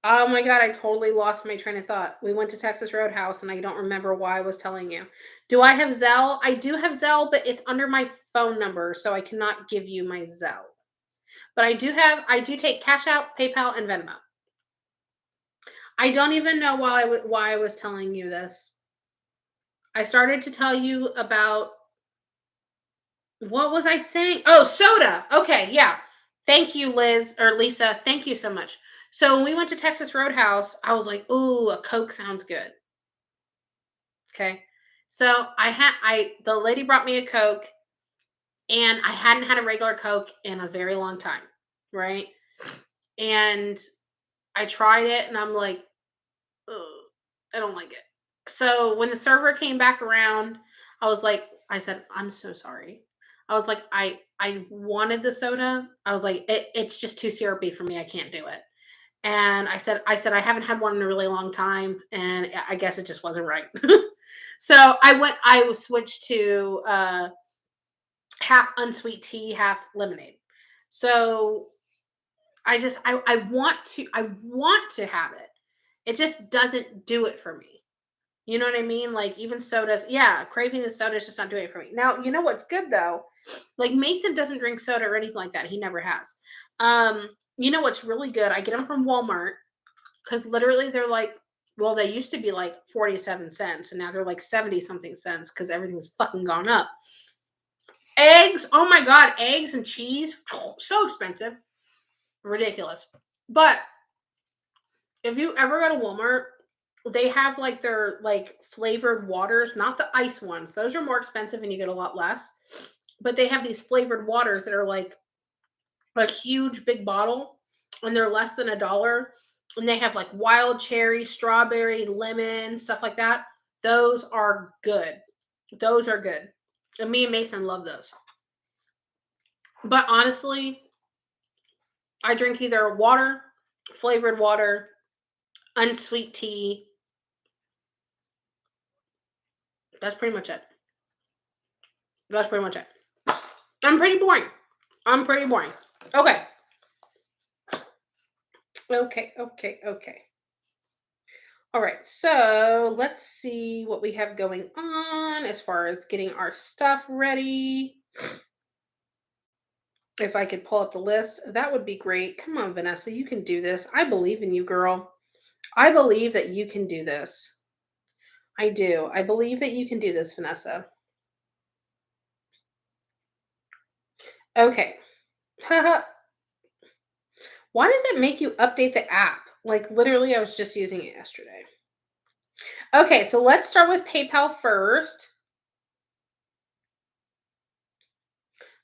Oh my god, I totally lost my train of thought. We went to Texas Roadhouse and I don't remember why I was telling you. Do I have Zelle? I do have Zelle, but it's under my phone number, so I cannot give you my Zelle. But I do take Cash App, PayPal, and Venmo. I don't even know why I was telling you this. I started to tell you about what was I saying? Oh, soda. Okay, yeah. Thank you, Liz or Lisa. Thank you so much. So when we went to Texas Roadhouse, I was like, "Ooh, a Coke sounds good." Okay. So the lady brought me a Coke, and I hadn't had a regular Coke in a very long time, right? And I tried it and I'm like, "Ugh, I don't like it." So when the server came back around, I said, "I'm so sorry." I was like, I wanted the soda. I was like, it's just too syrupy for me. I can't do it. And I haven't had one in a really long time, and I guess it just wasn't right. So I was switched to half unsweet tea, half lemonade. So I want to have it. It just doesn't do it for me. You know what I mean? Like even sodas, yeah, craving the soda is just not doing it for me. Now, you know what's good though? Like Mason doesn't drink soda or anything like that. He never has. You know what's really good? I get them from Walmart because literally they're like, well, they used to be like 47 cents and now they're like 70 something cents because everything's fucking gone up. Eggs, oh my god, eggs and cheese, so expensive. Ridiculous. But if you ever go to Walmart, they have like their like flavored waters, not the ice ones. Those are more expensive and you get a lot less. But they have these flavored waters that are like a huge big bottle and they're less than $1. And they have like wild cherry, strawberry, lemon, stuff like that. Those are good. Those are good. And me and Mason love those. But honestly, I drink either water, flavored water, unsweet tea. That's pretty much it. That's pretty much it. I'm pretty boring. I'm pretty boring. Okay. Okay. All right. So let's see what we have going on as far as getting our stuff ready. If I could pull up the list, that would be great. Come on, Vanessa. You can do this. I believe in you, girl. I believe that you can do this. I do. I believe that you can do this, Vanessa. Okay. Haha. Why does it make you update the app? Like literally, I was just using it yesterday. Okay, so let's start with PayPal first.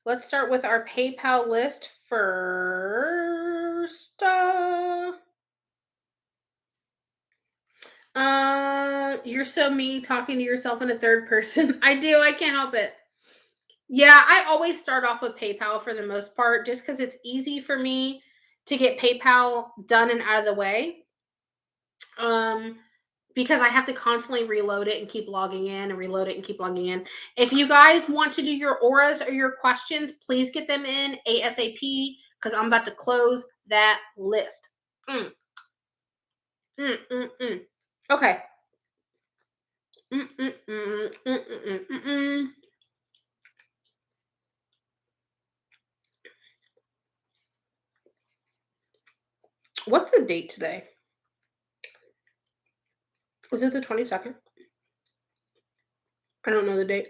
Let's start with our PayPal list first. You're so me talking to yourself in a third person. I do. I can't help it. Yeah, I always start off with PayPal for the most part, just because it's easy for me to get PayPal done and out of the way. Um, because I have to constantly reload it and keep logging in and reload it and keep logging in. If you guys want to do your auras or your questions, please get them in ASAP because I'm about to close that list. Mm. Okay. Mm, mm, mm, mm, mm, mm, mm, mm. What's the date today? Is it the 22nd? I don't know the date.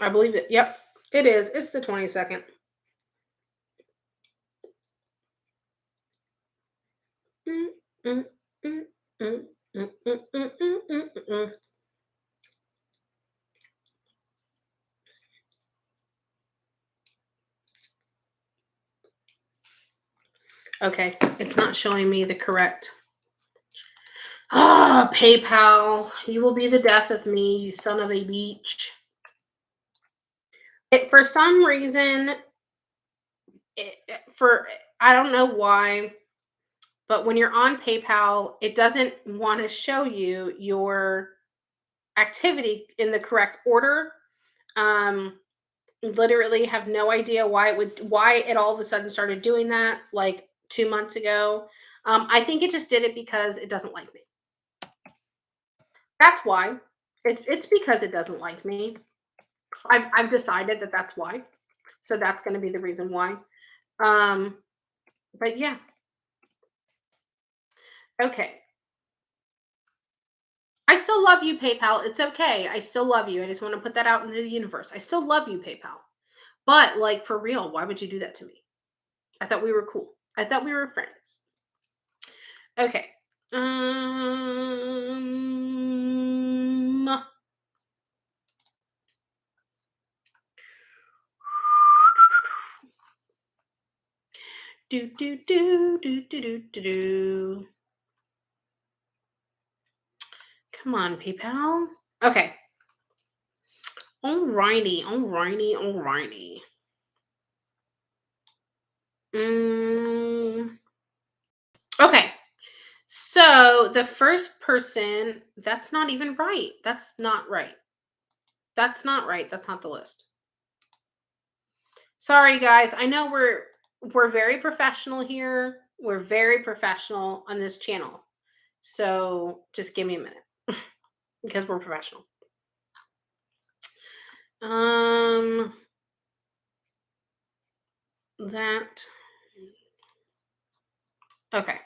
I believe it. Yep, it is. It's the 22nd. Mm, mm, mm, mm, mm, mm, mm, mm, mm, mm. Okay, it's not showing me the correct. Ah, PayPal. You will be the death of me, you son of a beach. For some reason, for I don't know why, but when you're on PayPal, it doesn't want to show you your activity in the correct order. Um, literally have no idea why it all of a sudden started doing that like 2 months ago. I think it just did it because it doesn't like me. That's why. It's because it doesn't like me. I've decided that that's why. So that's going to be the reason why. Um, but yeah, okay. I still love you, PayPal. It's okay. I still love you. I just want to put that out into the universe. I still love you, PayPal. But like for real, why would you do that to me? I thought we were cool. I thought we were friends. Okay. Um. Do do do do do do do do. Come on, PayPal. Okay. Alrighty, alrighty, alrighty. Mm, okay. So the first person, that's not even right. That's not right. That's not right. That's not the list. Sorry guys. I know we're very professional here. We're very professional on this channel. So just give me a minute because we're professional. That okay.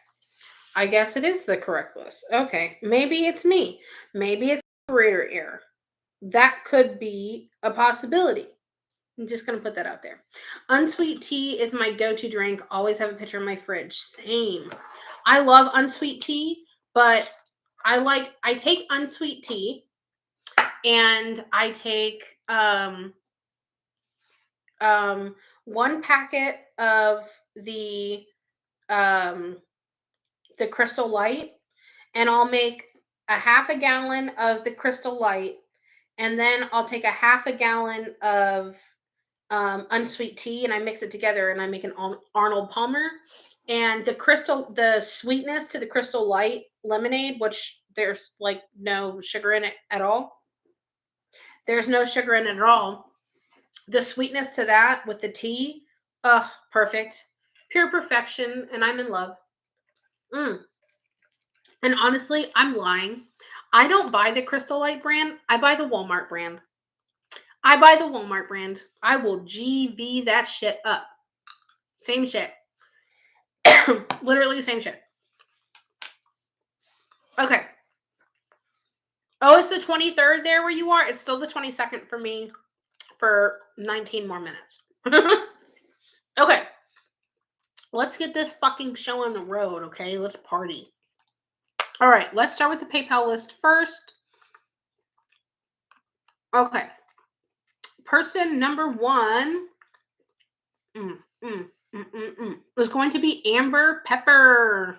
I guess it is the correct list. Okay. Maybe it's me. Maybe it's operator error. That could be a possibility. I'm just going to put that out there. Unsweet tea is my go to drink. Always have a pitcher in my fridge. Same. I love unsweet tea, but I take unsweet tea and I take um, one packet of um, the Crystal Light, and I'll make a half a gallon of the Crystal Light, and then I'll take a half a gallon of unsweet tea, and I mix it together, and I make an Arnold Palmer. And the sweetness to the Crystal Light lemonade, which there's like no sugar in it at all. There's no sugar in it at all. The sweetness to that with the tea, perfect, pure perfection, and I'm in love. Mm. And honestly, I'm lying. I don't buy the Crystal Light brand. I buy the Walmart brand. I buy the Walmart brand. I will GV that shit up. Same shit. Literally same shit. Okay. Oh, it's the 23rd there where you are? It's still the 22nd for me for 19 more minutes. Okay. Let's get this fucking show on the road, okay? Let's party. All right, let's start with the PayPal list first. Okay. Person number one is going to be Amber Pepper.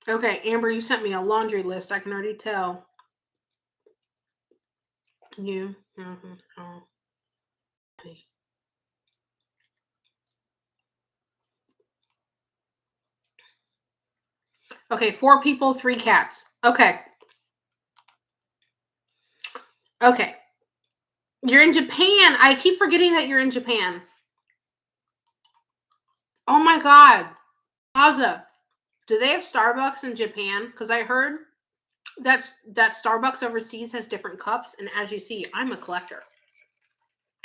Okay, Amber, you sent me a laundry list. I can already tell. You. Okay, 4 people, 3 cats. Okay. Okay. You're in Japan. I keep forgetting that you're in Japan. Oh my God. Plaza. Do they have Starbucks in Japan? Because I heard that Starbucks overseas has different cups. And as you see, I'm a collector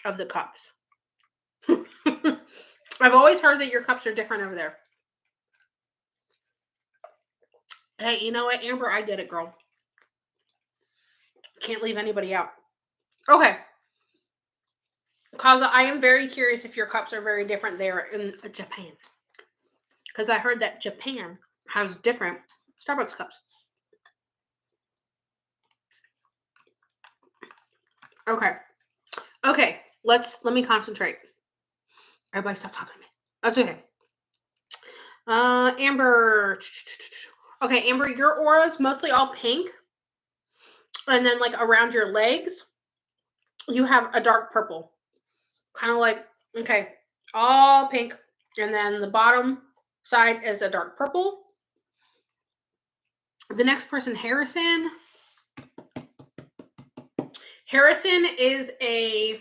of the cups. I've always heard that your cups are different over there. Hey, you know what, Amber? I get it, girl. Can't leave anybody out. Okay. Kaza, I am very curious if your cups are very different there in Japan. Because I heard that Japan has different Starbucks cups. Okay. Okay. Let me concentrate. Everybody stop talking to me. That's okay. Amber. Okay, Amber, your aura is mostly all pink. And then like around your legs, you have a dark purple. Kind of like, okay, all pink. And then the bottom side is a dark purple. The next person, Harrison. Harrison is a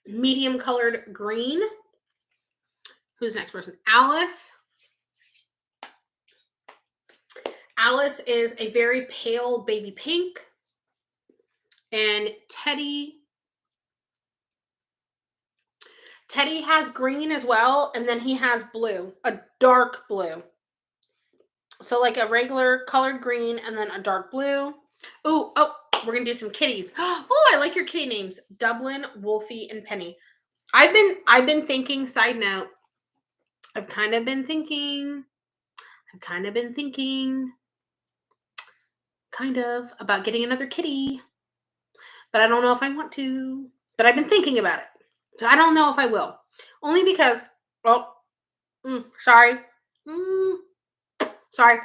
medium colored green. Who's the next person? Alice. Alice is a very pale baby pink. And Teddy has green as well, and then he has blue, a dark blue. So like a regular colored green and then a dark blue. Ooh, oh, we're gonna do some kitties. Oh, I like your kitty names. Dublin, Wolfie, and Penny. I've been thinking, side note, I've kind of been thinking about getting another kitty. But I don't know if I want to. But I've been thinking about it. So I don't know if I will. Only because, sorry. Sorry.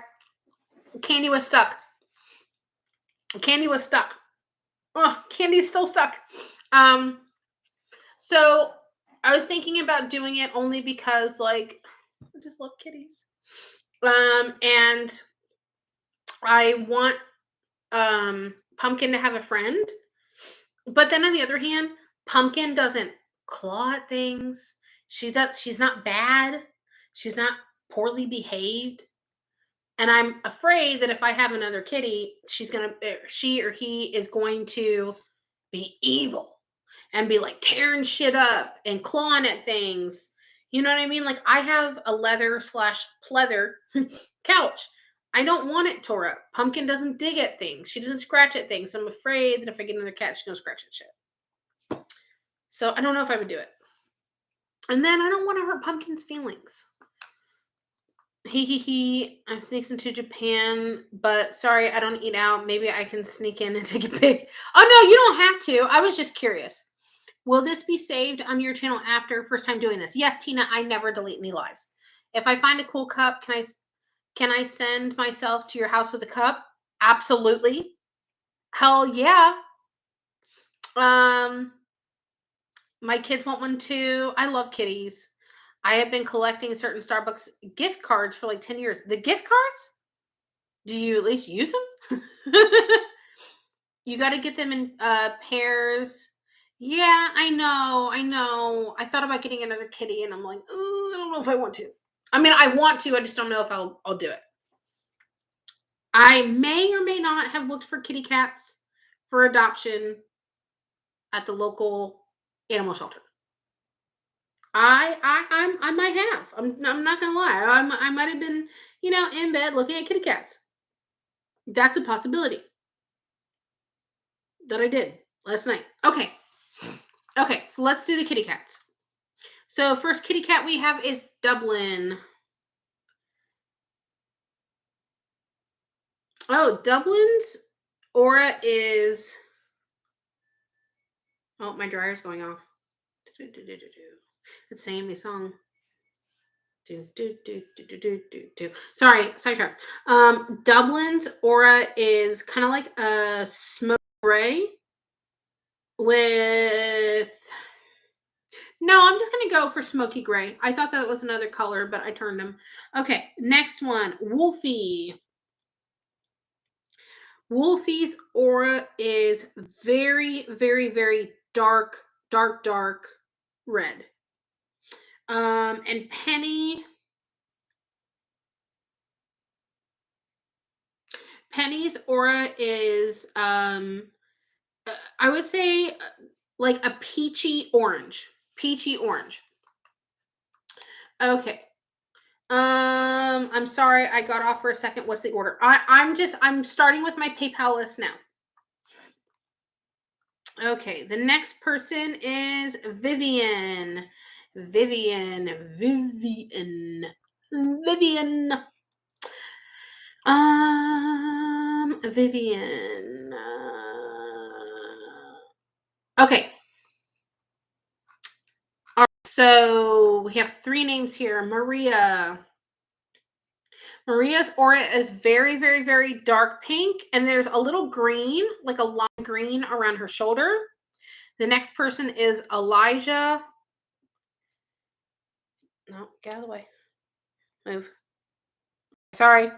Candy was stuck. Oh, Candy's still stuck. So I was thinking about doing it only because, like, I just love kitties. And I want Pumpkin to have a friend. But then on the other hand, Pumpkin doesn't claw at things. She's not bad. She's not poorly behaved. And I'm afraid that if I have another kitty, she or he is going to be evil and be like tearing shit up and clawing at things. You know what I mean? Like I have a leather/pleather couch. I don't want it tore up. Pumpkin doesn't dig at things. She doesn't scratch at things. So I'm afraid that if I get another cat, she's gonna scratch at shit. So I don't know if I would do it. And then I don't want to hurt Pumpkin's feelings. I'm sneaks into Japan, but sorry, I don't eat out. Maybe I can sneak in and take a pic. Oh no, you don't have to. I was just curious. Will this be saved on your channel after first time doing this? Yes, Tina, I never delete any lives. If I find a cool cup, can I send myself to your house with a cup? Absolutely. Hell yeah. My kids want one too. I love kitties. I have been collecting certain Starbucks gift cards for like 10 years. The gift cards? Do you at least use them? You got to get them in pairs. Yeah, I know. I thought about getting another kitty and I'm like, I don't know if I want to. I mean, I want to. I just don't know if I'll do it. I may or may not have looked for kitty cats for adoption at the local animal shelter. I might have. I'm not gonna lie. I might have been, in bed looking at kitty cats. That's a possibility that I did last night. Okay, so let's do the kitty cats. So first kitty cat we have is Dublin. Oh, Dublin's aura is. Oh, my dryer's going off. It's singing me song. Sorry, sidetrack. Dublin's aura is kind of like a smoke gray with. No, I'm just gonna go for smoky gray. I thought that was another color, but I turned them. Okay, next one, Wolfie. Wolfie's aura is very, very, very dark red. And Penny's aura is I would say like a peachy orange. Okay. I'm sorry I got off for a second. What's the order? I'm starting with my PayPal list now. Okay, the next person is Vivian. Vivian. Vivian. Okay. All right, so we have 3 names here. Maria. Maria's aura is very, very, very dark pink, and there's a little green, like a lime green around her shoulder. The next person is Elijah. No, get out of the way. Move. Sorry,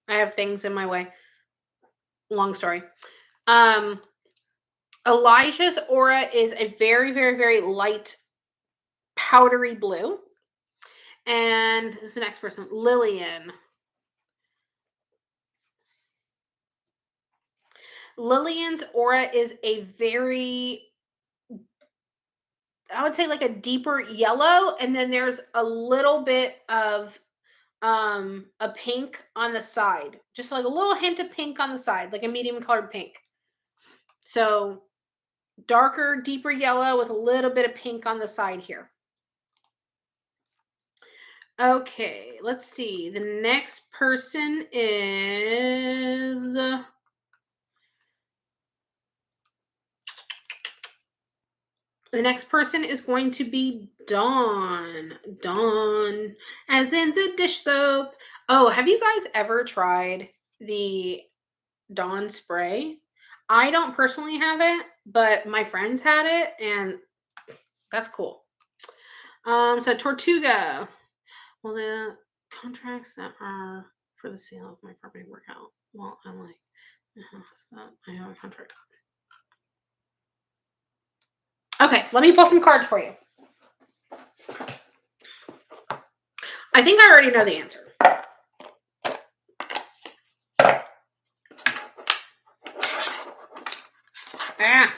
I have things in my way. Long story. Elijah's aura is a very, very, very light, powdery blue. And who's the next person? Lillian. Lillian's aura is a very, I would say like a deeper yellow, and then there's a little bit of a pink on the side. Just like a little hint of pink on the side, like a medium colored pink. So darker, deeper yellow with a little bit of pink on the side here. Okay, let's see. The next person is going to be Dawn. Dawn, as in the dish soap. Oh, have you guys ever tried the Dawn spray? I don't personally have it, but my friends had it, and that's cool. So Tortuga. Well, the contracts that are for the sale of my property work out. Well, I'm like, I have a contract. Okay, let me pull some cards for you. I think I already know the answer. Ah.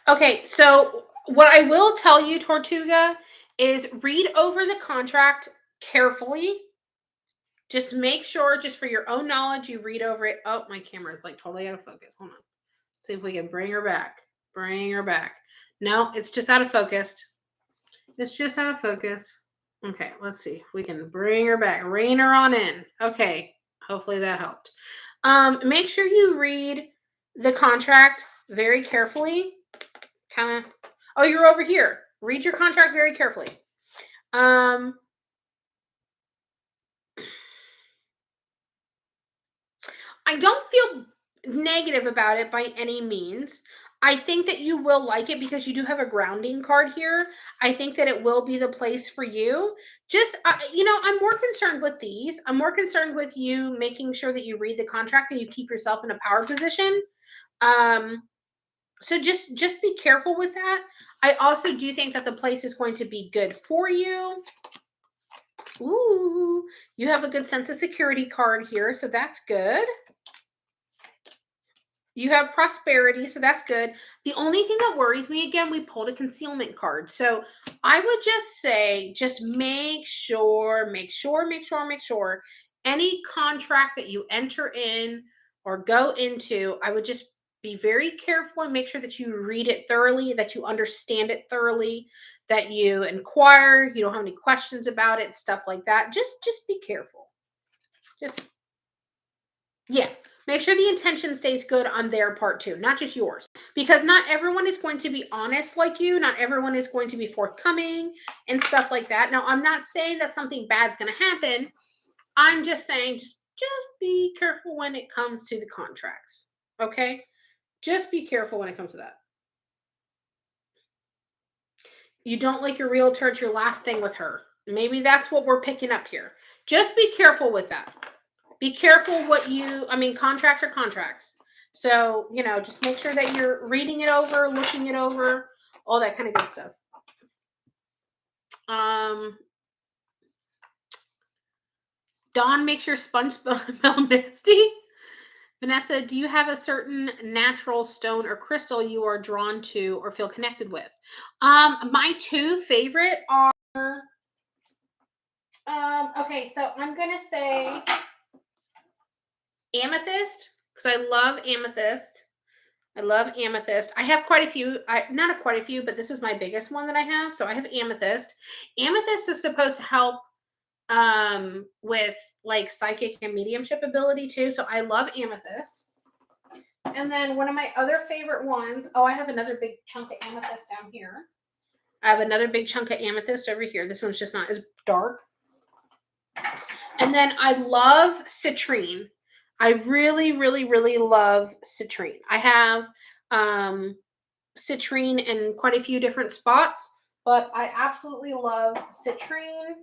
Okay, so what I will tell you, Tortuga, is read over the contract carefully. Just make sure, just for your own knowledge, you read over it. Oh, my camera is like totally out of focus. Hold on. Let's see if we can bring her back. Bring her back. No, it's just out of focus. It's just out of focus. Okay, let's see if we can bring her back. Rein her on in. Okay, hopefully that helped. Make sure you read the contract very carefully. Kind of. Oh, you're over here. Read your contract very carefully. I don't feel negative about it by any means. I think that you will like it because you do have a grounding card here. I think that it will be the place for you. Just, I'm more concerned with these. I'm more concerned with you making sure that you read the contract and you keep yourself in a power position. So just be careful with that. I also do think that the place is going to be good for you. Ooh, you have a good sense of security card here, so that's good. You have prosperity, so that's good. The only thing that worries me, again, we pulled a concealment card. So I would just say, just make sure, any contract that you enter in or go into, I would just be very careful and make sure that you read it thoroughly, that you understand it thoroughly, that you inquire, you don't have any questions about it, stuff like that. Just be careful. Yeah. Make sure the intention stays good on their part too, not just yours. Because not everyone is going to be honest like you. Not everyone is going to be forthcoming and stuff like that. Now, I'm not saying that something bad's going to happen. I'm just saying just be careful when it comes to the contracts. Okay? Just be careful when it comes to that. You don't like your realtor, it's your last thing with her. Maybe that's what we're picking up here. Just be careful with that. Be careful contracts are contracts. So, just make sure that you're reading it over, looking it over, all that kind of good stuff. Dawn makes your sponge smell nasty. Vanessa, do you have a certain natural stone or crystal you are drawn to or feel connected with? My two favorite are, okay, so I'm going to say amethyst, because I love amethyst. I love amethyst. I have quite a few. Not quite a few, but this is my biggest one that I have. So I have amethyst. Amethyst is supposed to help with like psychic and mediumship ability too. So I love amethyst. And then one of my other favorite ones, oh, I have another big chunk of amethyst down here. I have another big chunk of amethyst over here. This one's just not as dark. And then I love citrine. I really, really, really love citrine. I have citrine in quite a few different spots, but I absolutely love citrine.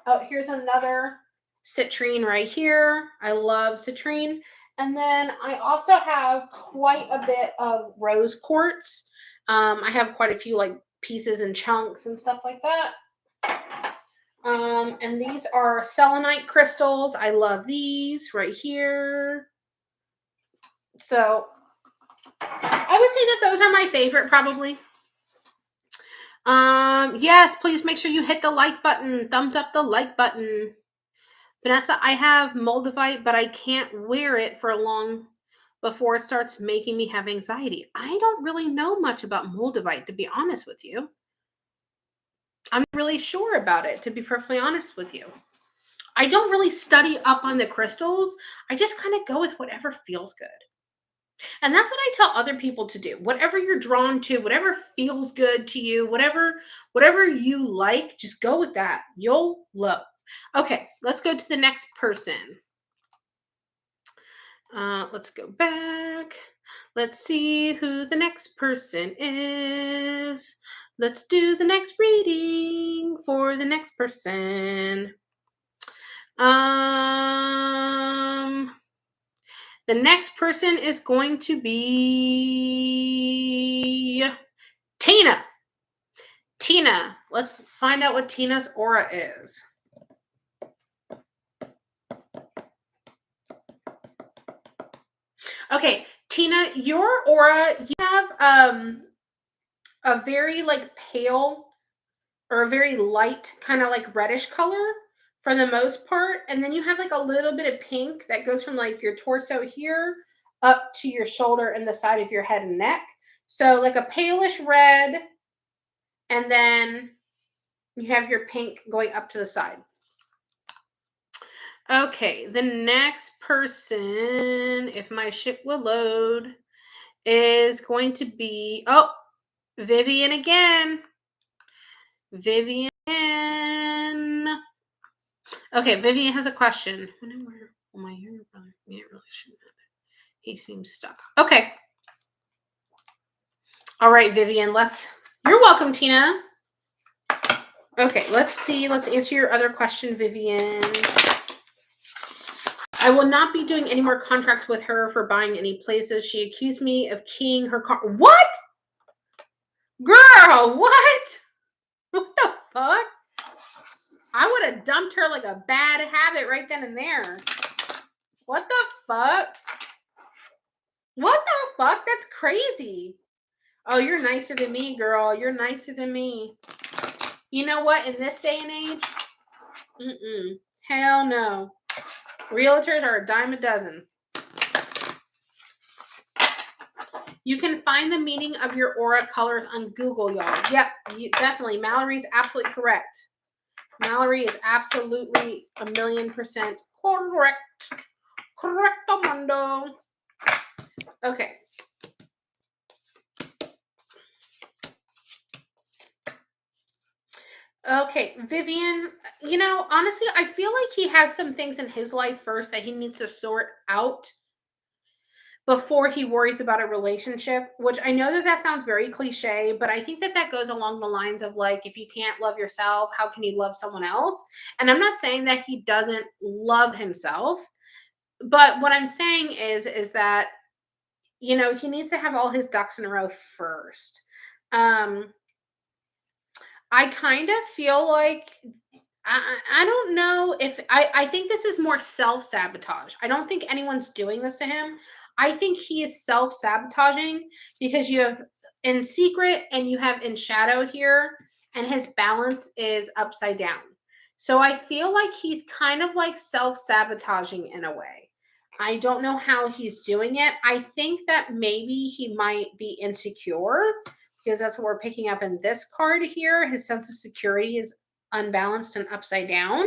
Oh, here's another citrine right here. I love citrine. And then I also have quite a bit of rose quartz. I have quite a few like pieces and chunks and stuff like that. And these are selenite crystals. I love these right here. So I would say that those are my favorite probably. Yes, please make sure you hit the like button. Thumbs up the like button. Vanessa, I have Moldavite, but I can't wear it for long before it starts making me have anxiety. I don't really know much about Moldavite, to be honest with you. I'm not really sure about it, to be perfectly honest with you. I don't really study up on the crystals. I just kind of go with whatever feels good. And that's what I tell other people to do. Whatever you're drawn to, whatever feels good to you, whatever you like, just go with that. You'll love. Okay, let's go to the next person. Let's go back. Let's see who the next person is. Let's do the next reading for the next person. The next person is going to be Tina. Tina, let's find out what Tina's aura is. Okay, Tina, your aura, you have a very like pale or a very light kind of like reddish color for the most part, and then you have like a little bit of pink that goes from like your torso here up to your shoulder and the side of your head and neck. So like a palish red, and then you have your pink going up to the side. Okay, the next person, if my ship will load, is going to be, oh, Vivian again. Vivian. Okay, Vivian has a question. My hair, yeah, it really shouldn't have it. He seems stuck. Okay. All right, Vivian, you're welcome, Tina. Okay, let's see. Let's answer your other question, Vivian. I will not be doing any more contracts with her for buying any places. She accused me of keying her car. What? Girl, what? What the fuck? I would have dumped her like a bad habit right then and there. What the fuck? What the fuck? That's crazy. Oh, you're nicer than me, girl. You're nicer than me. You know what? In this day and age, hell no. Realtors are a dime a dozen. You can find the meaning of your aura colors on Google, y'all. Yep, definitely. Mallory's absolutely correct. Mallory is absolutely 1,000,000% correct. Correctamundo. Okay. Okay, Vivian, honestly, I feel like he has some things in his life first that he needs to sort out before he worries about a relationship, which I know that sounds very cliche, but I think that goes along the lines of like, if you can't love yourself, how can you love someone else? And I'm not saying that he doesn't love himself, but what I'm saying is that, he needs to have all his ducks in a row first. I kind of feel like I don't know if I think this is more self-sabotage. I don't think anyone's doing this to him. I think he is self-sabotaging because you have in secret and you have in shadow here, and his balance is upside down. So I feel like he's kind of like self-sabotaging in a way. I don't know how he's doing it. I think that maybe he might be insecure because that's what we're picking up in this card here. His sense of security is unbalanced and upside down.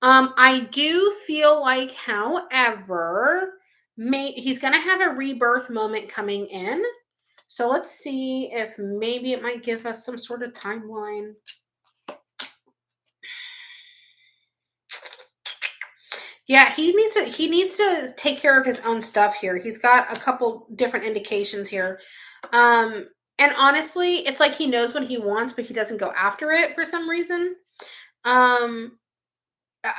I do feel like, however, he's going to have a rebirth moment coming in. So let's see if maybe it might give us some sort of timeline. Yeah, he needs to take care of his own stuff here. He's got a couple different indications here. Um and honestly, it's like he knows what he wants, but he doesn't go after it for some reason. Um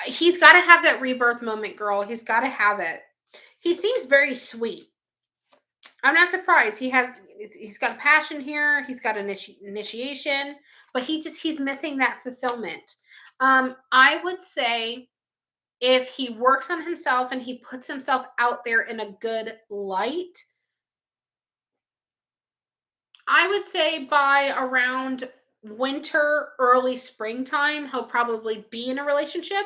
he's got to have that rebirth moment, girl. He's got to have it. He seems very sweet. I'm not surprised. He's got passion here. He's got initiation, but he's missing that fulfillment. I would say if he works on himself and he puts himself out there in a good light, I would say by around winter, early springtime, he'll probably be in a relationship.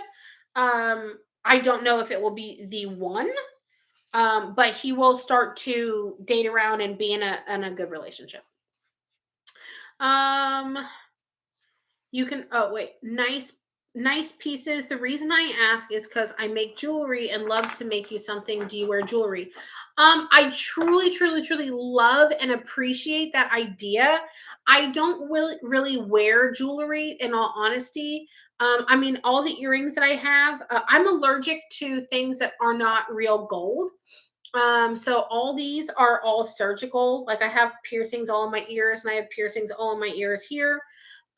I don't know if it will be the one, but he will start to date around and be in a good relationship. Um, You can oh wait, nice pieces. The reason I ask is because I make jewelry and love to make you something. Do you wear jewelry? I truly, truly, truly love and appreciate that idea. I don't really wear jewelry in all honesty. I mean, all the earrings that I have, I'm allergic to things that are not real gold. So all these are all surgical. Like I have piercings all in my ears, and I have piercings all in my ears here.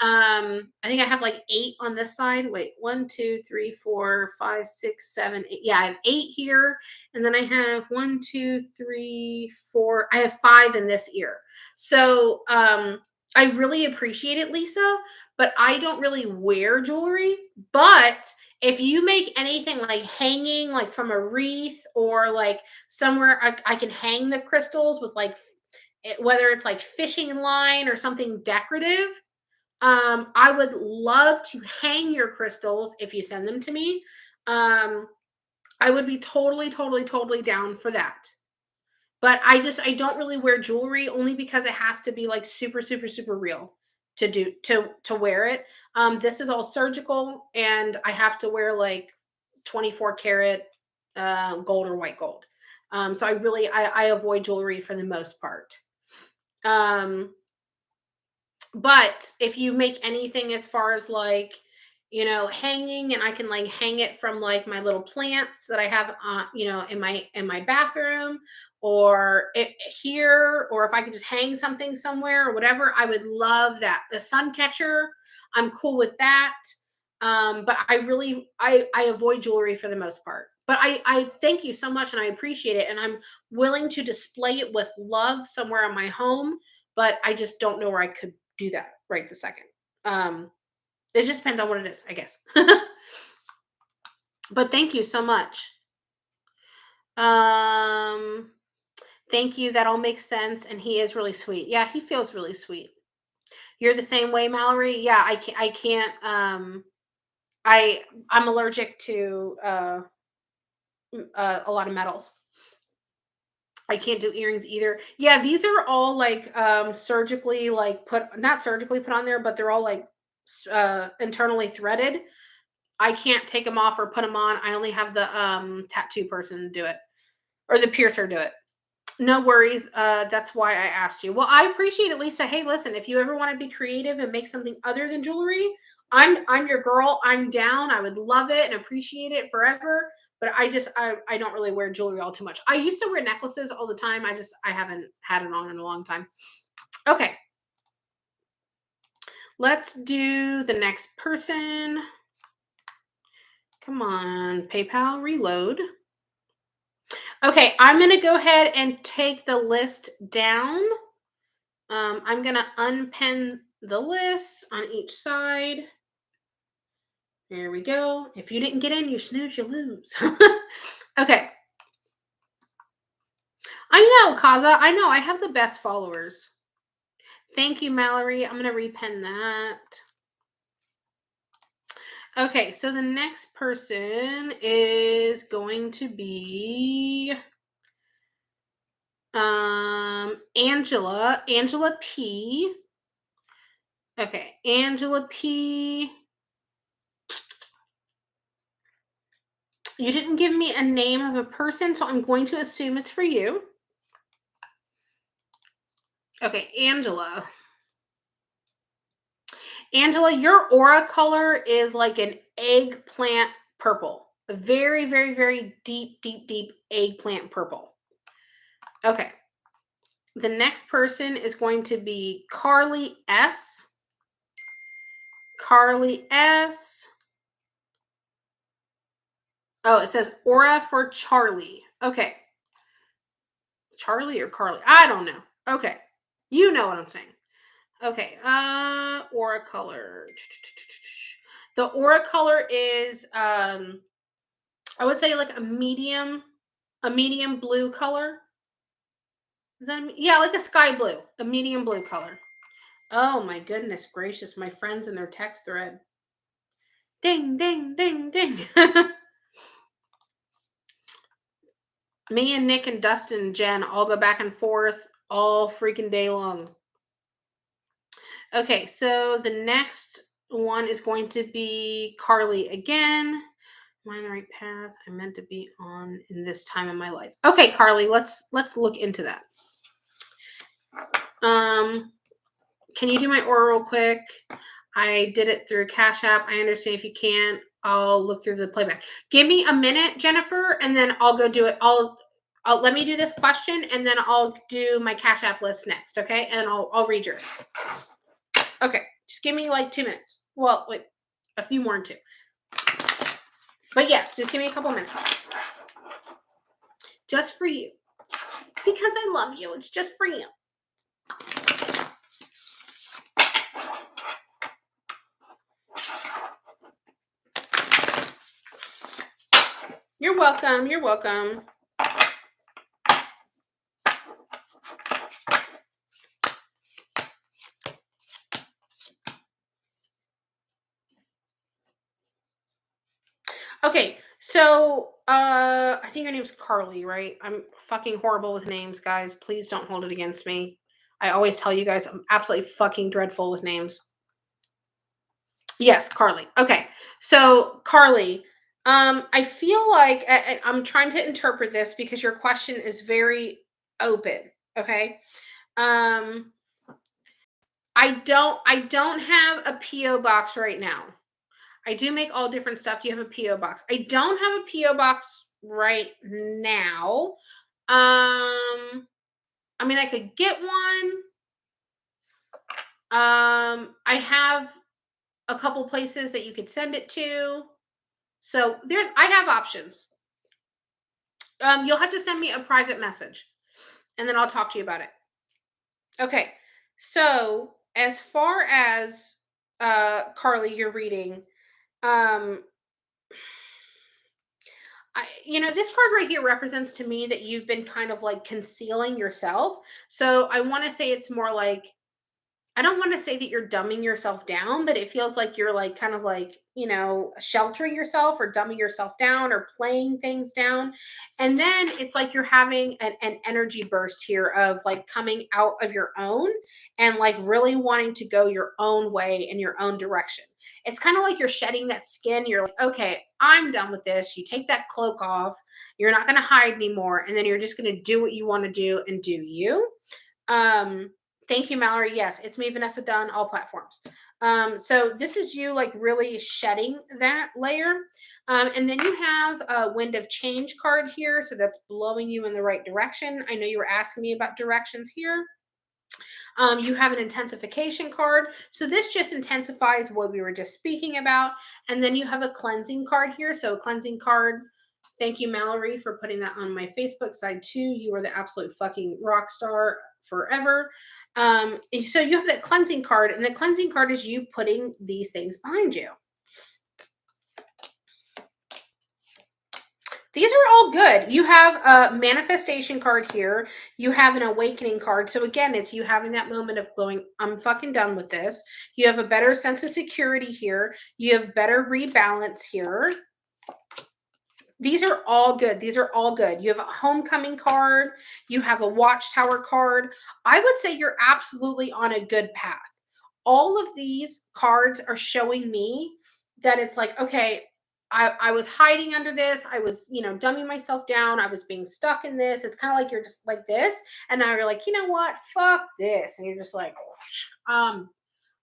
I think I have like 8 on this side. Wait, 1, 2, 3, 4, 5, 6, 7, 8. Yeah, I have 8 here. And then I have 1, 2, 3, 4. I have 5 in this ear. So I really appreciate it, Lisa, but I don't really wear jewelry. But if you make anything like hanging, like from a wreath or like somewhere I can hang the crystals with like whether it's like fishing line or something decorative. I would love to hang your crystals if you send them to me. Um, I would be totally, totally, totally down for that. But I don't really wear jewelry only because it has to be like super, super, super real to wear it. This is all surgical, and I have to wear like 24 karat gold or white gold. So I avoid jewelry for the most part. Um, but if you make anything as far as like, hanging, and I can like hang it from like my little plants that I have in my bathroom, or here, or if I could just hang something somewhere or whatever, I would love that. The sun catcher, I'm cool with that. But I avoid jewelry for the most part. But I thank you so much and I appreciate it, and I'm willing to display it with love somewhere in my home, but I just don't know where I could do that right this second. Um, it just depends on what it is, I guess. But thank you so much. Um, Thank you. That all makes sense, and he is really sweet. Yeah, he feels really sweet. You're the same way, Mallory. Yeah, I can't. I can't. I'm allergic to a lot of metals. I can't do earrings either. Yeah, these are all like surgically like put not surgically put on there, but they're all like internally threaded. I can't take them off or put them on. I only have the tattoo person do it or the piercer do it. No worries. That's why I asked you. Well, I appreciate it, Lisa. Hey, listen, if you ever want to be creative and make something other than jewelry, I'm your girl. I'm down. I would love it and appreciate it forever. But I don't really wear jewelry all too much. I used to wear necklaces all the time. I haven't had it on in a long time. Okay. Let's do the next person. Come on, PayPal reload. Okay, I'm going to go ahead and take the list down. I'm going to unpin the list on each side. There we go. If you didn't get in, you snooze, you lose. Okay. I know, Kaza. I know. I have the best followers. Thank you, Mallory. I'm going to repin that. Okay, so the next person is going to be Angela P. Okay, Angela P. You didn't give me a name of a person, so I'm going to assume it's for you. Okay, Angela. Angela, your aura color is like an eggplant purple. A very, very, very deep, deep, deep eggplant purple. Okay. The next person is going to be Carly S. Carly S. Oh, it says aura for Charlie. Okay. Charlie or Carly? I don't know. Okay. You know what I'm saying. Okay. Aura color. The aura color is I would say like a medium blue color. Is that yeah, like a sky blue, a medium blue color. Oh my goodness gracious, my friends in their text thread. Ding, ding, ding, ding. Me and Nick and Dustin and Jen all go back and forth all freaking day long. Okay, so the next one is going to be Carly again. Am I on the right path? I meant to be on in this time of my life. Okay, Carly, let's look into that. Can you do my aura real quick? I did it through Cash App. I understand if you can't. I'll look through the playback. Give me a minute, Jennifer, and then I'll go do it. I'll let me do this question, and then I'll do my Cash App list next, okay? And I'll read yours. Okay, just give me like 2 minutes. Well, wait, a few more than 2. But yes, just give me a couple minutes. Just for you. Because I love you. It's just for you. You're welcome. You're welcome. Okay, so I think her name's Carly, right? I'm fucking horrible with names, guys. Please don't hold it against me. I always tell you guys I'm absolutely fucking dreadful with names. Yes, Carly. Okay, so Carly, I feel like I'm trying to interpret this because your question is very open. Okay, um, I don't have a PO box right now. I do make all different stuff. Do you have a PO box? I don't have a PO box right now. I mean, I could get one. I have a couple places that you could send it to. So I have options. You'll have to send me a private message, and then I'll talk to you about it. Okay. So as far as Carly, you're reading, um, this card right here represents to me that you've been kind of like concealing yourself. So I want to say it's more like, I don't want to say that you're dumbing yourself down, but it feels like you're like kind of like, sheltering yourself or dumbing yourself down or playing things down. And then it's like you're having an energy burst here of like coming out of your own and like really wanting to go your own way in your own direction. It's kind of like you're shedding that skin. You're like, okay, I'm done with this. You take that cloak off. You're not going to hide anymore. And then you're just going to do what you want to do and do you. Thank you, Mallory. Yes, it's me, Vanessa Dunn, all platforms. So this is you like really shedding that layer. And then you have a Wind of Change card here. So that's blowing you in the right direction. I know you were asking me about directions here. You have an intensification card. So this just intensifies what we were just speaking about. And then you have a cleansing card here. So cleansing card. Thank you, Mallory, for putting that on my Facebook side too. You are the absolute fucking rock star forever. So you have that cleansing card, and the cleansing card is you putting these things behind you. These are all good. You have a manifestation card here. You have an awakening card. So again, it's you having that moment of going, I'm fucking done with this. You have a better sense of security here. You have better rebalance here. These are all good. These are all good. You have a homecoming card. You have a watchtower card. I would say you're absolutely on a good path. All of these cards are showing me that it's like, okay, I was hiding under this. I was, dumbing myself down. I was being stuck in this. It's kind of like you're just like this. And now you're like, you know what? Fuck this. And you're just like, I'm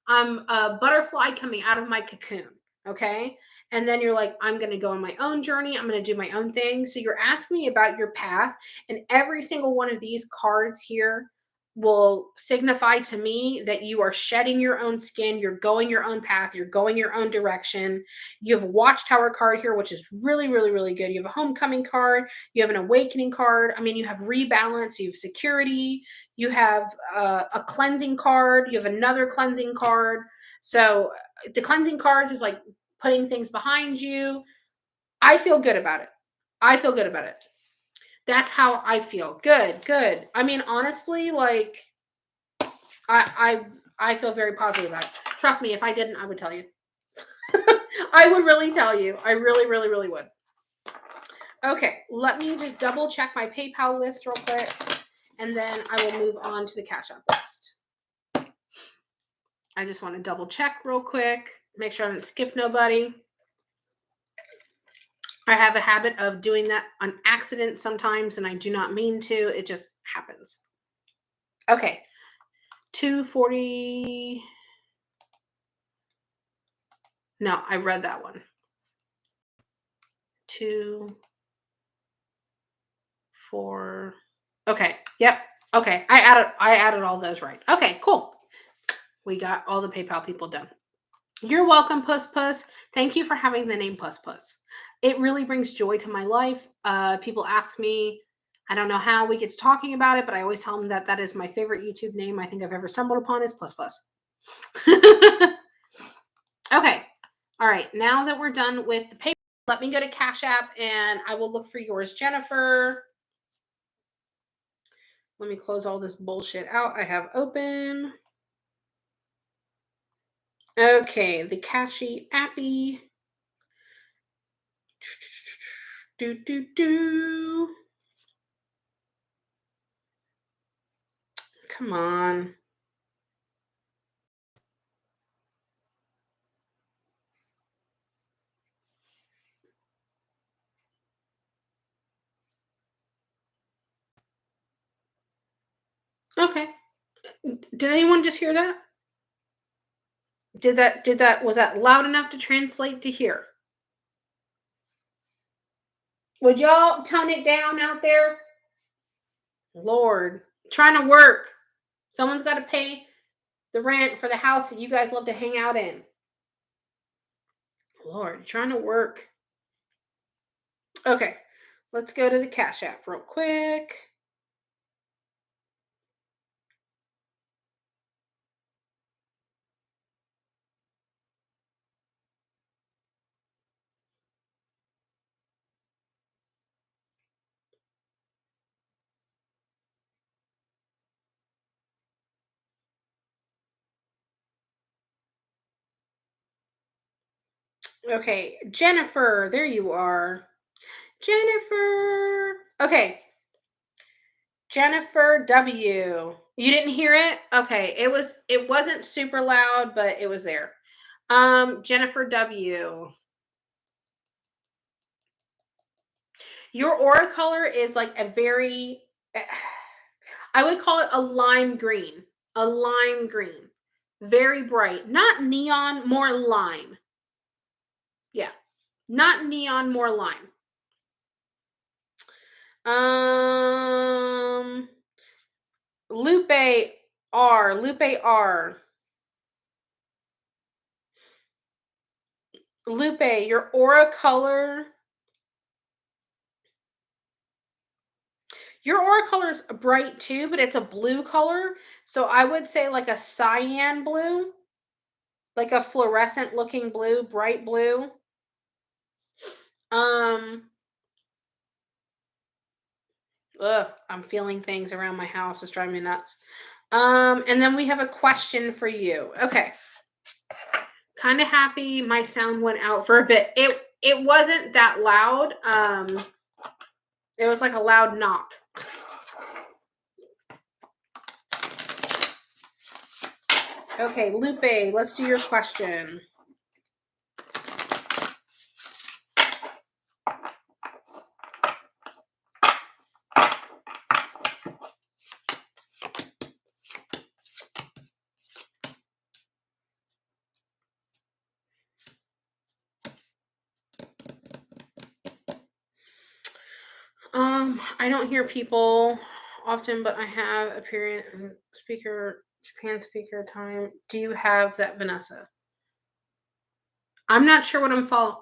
a butterfly coming out of my cocoon. Okay. And then you're like, I'm going to go on my own journey. I'm going to do my own thing. So you're asking me about your path. And every single one of these cards here will signify to me that you are shedding your own skin. You're going your own path. You're going your own direction. You have a watchtower card here, which is really, really, really good. You have a homecoming card. You have an awakening card. I mean, you have rebalance. You have security. You have a cleansing card. You have another cleansing card. So the cleansing cards is like putting things behind you. I feel good about it. I feel good about it. That's how I feel. Good, good. I mean, honestly, like I feel very positive about it. Trust me, if I didn't, I would tell you. I would really tell you. I really, really, really would. Okay, let me just double check my PayPal list real quick, and then I will move on to the Cash App list. I just want to double check real quick, make sure I didn't skip nobody. I have a habit of doing that on accident sometimes, and I do not mean to. It just happens. Okay. 240. No, I read that one. 2, 4. Okay. Yep. Okay. I added all those right. Okay, cool. We got all the PayPal people done. You're welcome, Puss Puss. Thank you for having the name Puss Puss. It really brings joy to my life. People ask me, I don't know how we get to talking about it, but I always tell them that that is my favorite YouTube name I think I've ever stumbled upon is Puss Puss. Okay. All right. Now that we're done with the paper, let me go to Cash App and I will look for yours, Jennifer. Let me close all this bullshit out I have open. Okay, the Cashy Appy. Do. Come on. Okay. Did anyone just hear that? Was that loud enough to translate to here? Would y'all tone it down out there? Lord, trying to work. Someone's got to pay the rent for the house that you guys love to hang out in. Lord, trying to work. Okay, let's go to the Cash App real quick. Okay, Jennifer, there you are. Jennifer. Okay. Jennifer W. You didn't hear it? Okay. It wasn't super loud, but it was there. Jennifer W. Your aura color is like a very I would call it a lime green. A lime green. Very bright. Not neon, more lime. Yeah. Not neon, more lime. Lupe R. Lupe R. Lupe, your aura color. Your aura color is bright too, but it's a blue color. So I would say like a cyan blue, like a fluorescent looking blue, bright blue. Ugh, I'm feeling things around my house. It's driving me nuts. And then we have a question for you. Okay. Kind of happy my sound went out for a bit. It wasn't that loud. It was like a loud knock. Okay, Lupe, let's do your question. I don't hear people often, but I have a period speaker, Japan speaker time. Do you have that, Vanessa? I'm not sure what I'm following.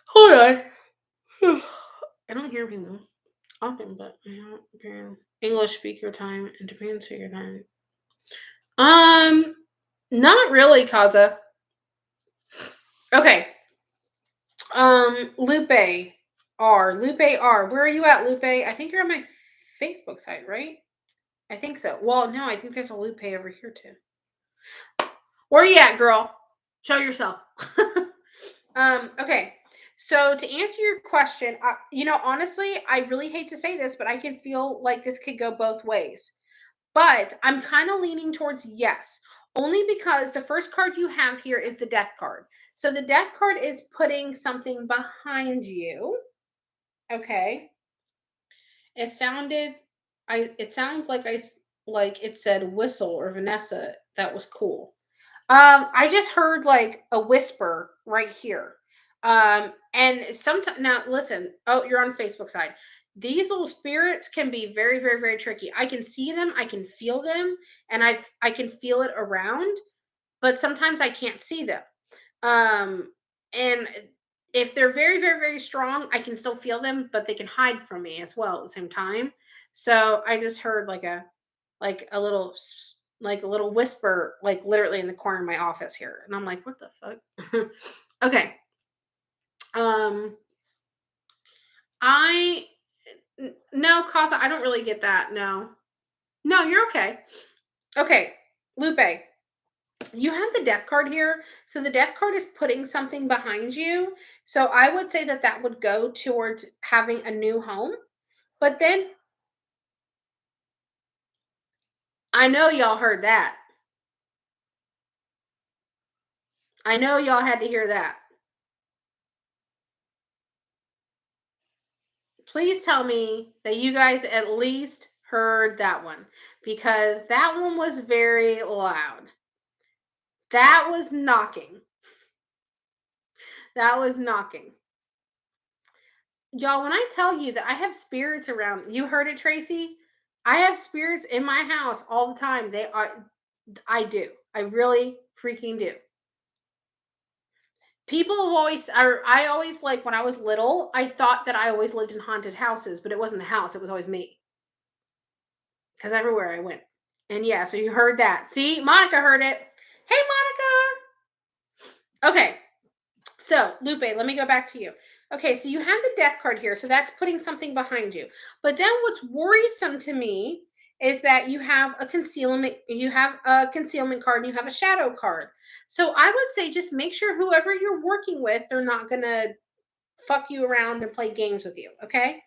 Hold on. I don't hear people often, but I have a period English speaker time and Japan speaker time. Not really, Kaza. Okay. Lupe R. Where are you at, Lupe? I think you're on my Facebook site, right? I think so. Well, no, I think there's a Lupe over here too. Where are you at, girl? Show yourself. Okay. So to answer your question, honestly, I really hate to say this, but I can feel like this could go both ways. But I'm kind of leaning towards yes, only because the first card you have here is the death card. So the death card is putting something behind you. Okay. It sounded it sounds like it said whistle or Vanessa. That was cool. I just heard like a whisper right here. And sometimes now listen, oh, you're on Facebook side. These little spirits can be very, very, very tricky. I can see them, I can feel them, and I can feel it around, but sometimes I can't see them. And if they're very, very, very strong, I can still feel them, but they can hide from me as well at the same time. So I just heard like a little whisper, like literally in the corner of my office here. And I'm like, what the fuck? Okay. Um I no, Casa, I don't really get that. No. No, you're okay. Okay. Lupe, you have the death card here. So the death card is putting something behind you. So I would say that that would go towards having a new home. But then I know y'all heard that. I know y'all had to hear that. Please tell me that you guys at least heard that one because that one was very loud. That was knocking. That was knocking. Y'all, when I tell you that I have spirits around, you heard it, Tracy? I have spirits in my house all the time. I do. I really freaking do. People have always, I always like when I was little, I thought that I always lived in haunted houses, but it wasn't the house, it was always me. Because everywhere I went. And yeah, so you heard that. See, Monica heard it. Hey, Monica. Okay. So, Lupe, let me go back to you. Okay, so you have the death card here. So that's putting something behind you. But then what's worrisome to me is that you have a concealment card and you have a shadow card. So I would say just make sure whoever you're working with, they're not gonna fuck you around and play games with you. Okay.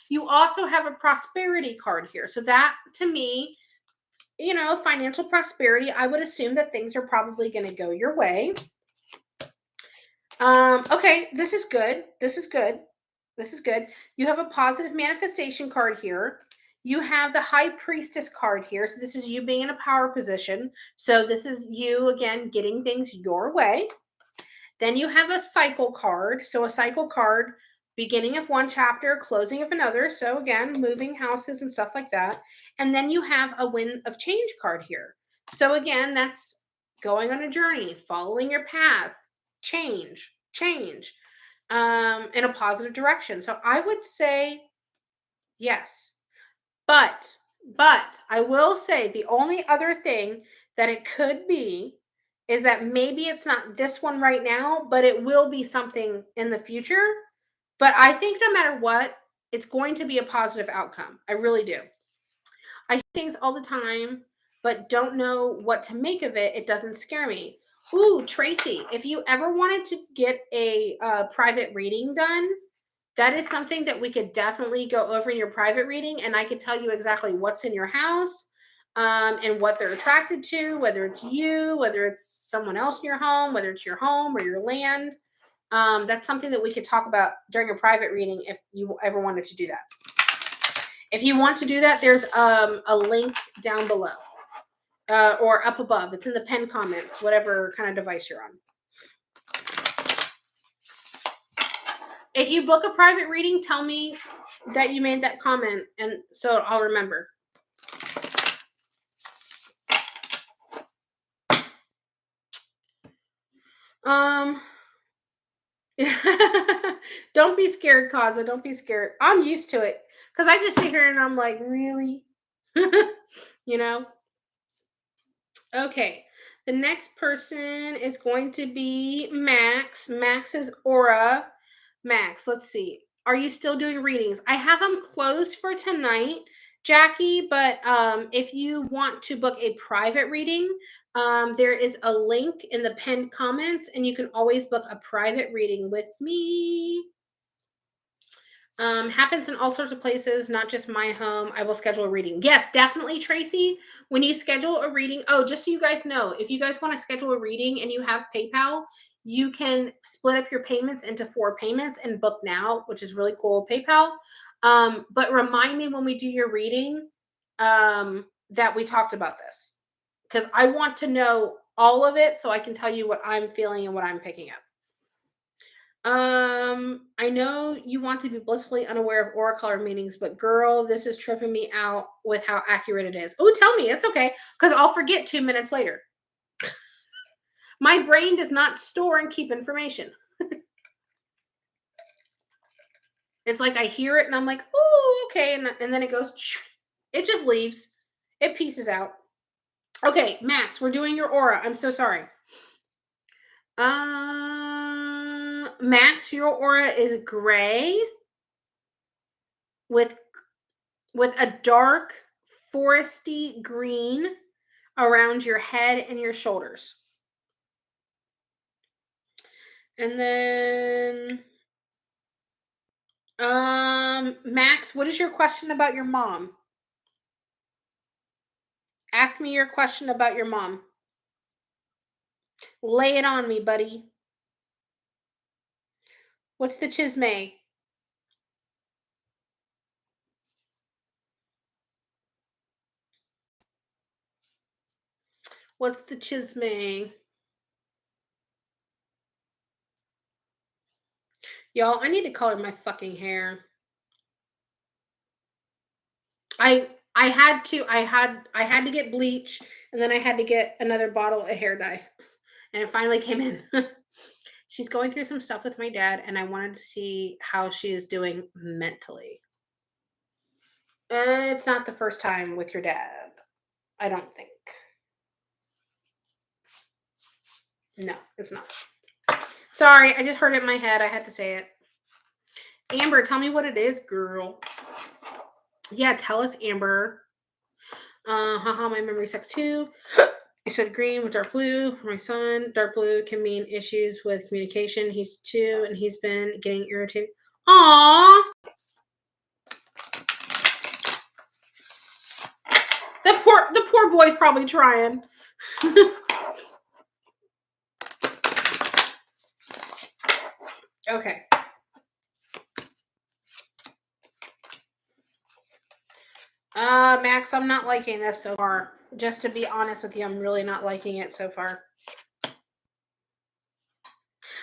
You also have a prosperity card here. So that to me, financial prosperity, I would assume that things are probably going to go your way. Okay, this is good. This is good. This is good. You have a positive manifestation card here. You have the high priestess card here. So this is you being in a power position. So this is you again getting things your way. Then you have a cycle card. So a cycle card, beginning of one chapter, closing of another. So again, moving houses and stuff like that. And then you have a wind of change card here. So again, that's going on a journey, following your path, change in a positive direction. So I would say yes. But I will say the only other thing that it could be is that maybe it's not this one right now, but it will be something in the future. But I think no matter what, It's going to be a positive outcome. I really do. I hear things all the time, but don't know what to make of it. It doesn't scare me. Ooh, Tracy, if you ever wanted to get a private reading done, that is something that we could definitely go over in your private reading, and I could tell you exactly what's in your house, and what they're attracted to, whether it's you, whether it's someone else in your home, whether it's your home or your land. That's something that we could talk about during a private reading if you ever wanted to do that. If you want to do that, there's a link down below or up above. It's in the pinned comments, whatever kind of device you're on. If you book a private reading, tell me that you made that comment, and so I'll remember. Don't be scared, Kaza. Don't be scared. I'm used to it because I just sit here and I'm like, really? You know? Okay. The next person is going to be Max. Max's aura. Max, let's see. Are you still doing readings? I have them closed for tonight, Jackie, but if you want to book a private reading, there is a link in the pinned comments, and you can always book a private reading with me. Happens in all sorts of places, not just my home. I will schedule a reading. Yes, definitely, Tracy. When you schedule a reading, just so you guys know, if you guys want to schedule a reading and you have PayPal, you can split up your payments into 4 payments and book now, which is really cool. PayPal. But remind me when we do your reading that we talked about this, because I want to know all of it so I can tell you what I'm feeling and what I'm picking up. I know you want to be blissfully unaware of aura color meanings, but girl, this is tripping me out with how accurate it is. Oh, tell me, it's okay, because I'll forget 2 minutes later. My brain does not store and keep information. It's like I hear it and I'm like, oh, okay, and then it goes, it just leaves. It pieces out. Okay, Max, we're doing your aura. I'm so sorry. Max, your aura is gray with a dark foresty green around your head and your shoulders. And then Max, what is your question about your mom? Ask me your question about your mom. Lay it on me, buddy. What's the chisme? What's the chisme? Y'all, I need to color my fucking hair. I had to get bleach, and then I had to get another bottle of hair dye. And it finally came in. She's going through some stuff with my dad, and I wanted to see how she is doing mentally. It's not the first time with your dad. I don't think. No, it's not. Sorry, I just heard it in my head. I had to say it. Amber, tell me what it is, girl. Yeah, tell us, Amber. Haha, my memory sucks too. I said green with dark blue for my son. Dark blue can mean issues with communication. He's 2 and he's been getting irritated. Aww. The poor boy's probably trying. Okay. Max, I'm not liking this so far. Just to be honest with you, I'm really not liking it so far.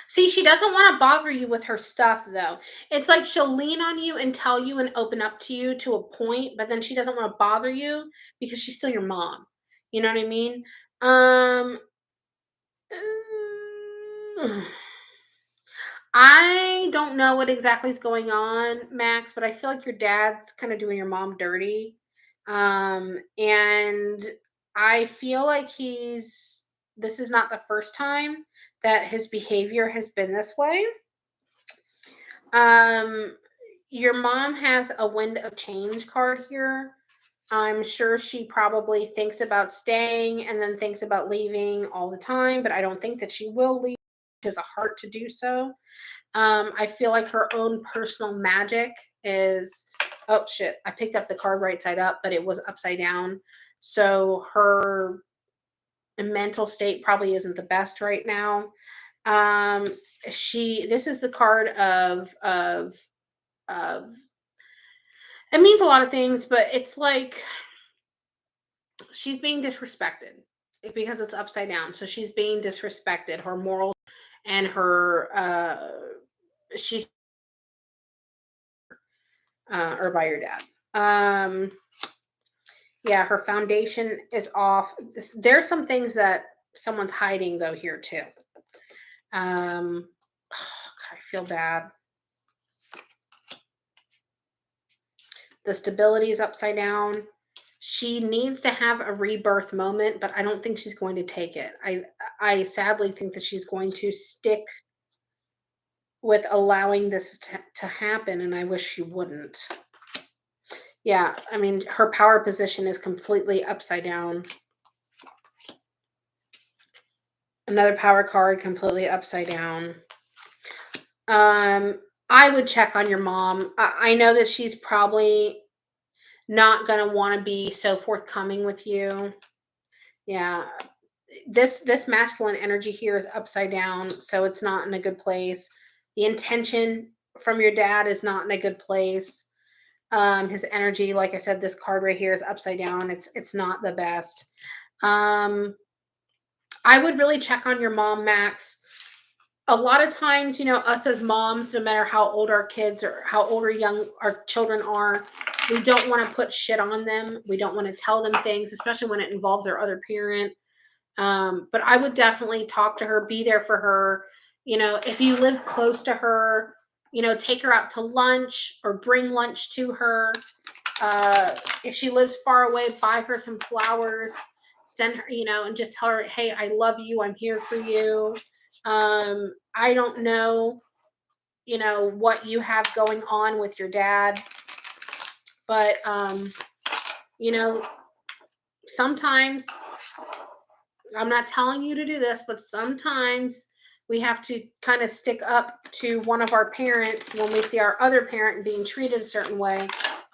See, she doesn't want to bother you with her stuff, though. It's like she'll lean on you and tell you and open up to you to a point, but then she doesn't want to bother you because she's still your mom. You know what I mean? I don't know what exactly is going on, Max, but I feel like your dad's kind of doing your mom dirty. And I feel like this is not the first time that his behavior has been this way. Um, Your mom has a wind of change card here. I'm sure she probably thinks about staying and then thinks about leaving all the time, but I don't think that she will leave. She has a heart to do so. I feel like her own personal magic is. Oh shit! I picked up the card right side up, but it was upside down. So her mental state probably isn't the best right now. Um, this is the card of it means a lot of things, but it's like she's being disrespected because it's upside down. So she's being disrespected. Her morals and her she's or by your dad. Yeah, her foundation is off. There's some things that someone's hiding though here too. God, I feel bad. The stability is upside down. She needs to have a rebirth moment, but I don't think she's going to take it. I sadly think that she's going to stick with allowing this to happen, and I wish she wouldn't. Yeah, I mean, her power position is completely upside down. Another power card completely upside down. I would check on your mom. I know that she's probably not going to want to be so forthcoming with you. Yeah. This masculine energy here is upside down, so it's not in a good place. The intention from your dad is not in a good place. His energy, like I said, this card right here is upside down. It's not the best. I would really check on your mom, Max. A lot of times, us as moms, no matter how old our kids or how old or young our children are, we don't want to put shit on them. We don't want to tell them things, especially when it involves their other parent. But I would definitely talk to her, be there for her. If you live close to her, take her out to lunch or bring lunch to her. If she lives far away, buy her some flowers, send her, and just tell her, hey, I love you. I'm here for you. I don't know, what you have going on with your dad, but, you know, sometimes I'm not telling you to do this, but sometimes we have to kind of stick up to one of our parents when we see our other parent being treated a certain way, and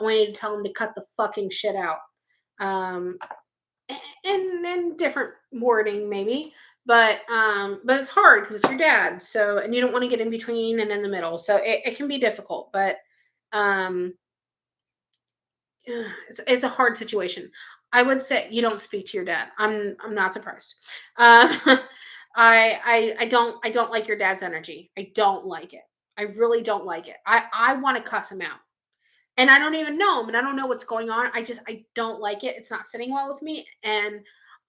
we need to tell them to cut the fucking shit out. Um, and different wording maybe, but it's hard because it's your dad. So, and you don't want to get in between and in the middle. So it can be difficult, but um, it's a hard situation. I would say you don't speak to your dad. I'm not surprised. Uh, I don't like your dad's energy. I don't like it. I really don't like it. I want to cuss him out. And I don't even know him and I don't know what's going on. I don't like it. It's not sitting well with me. And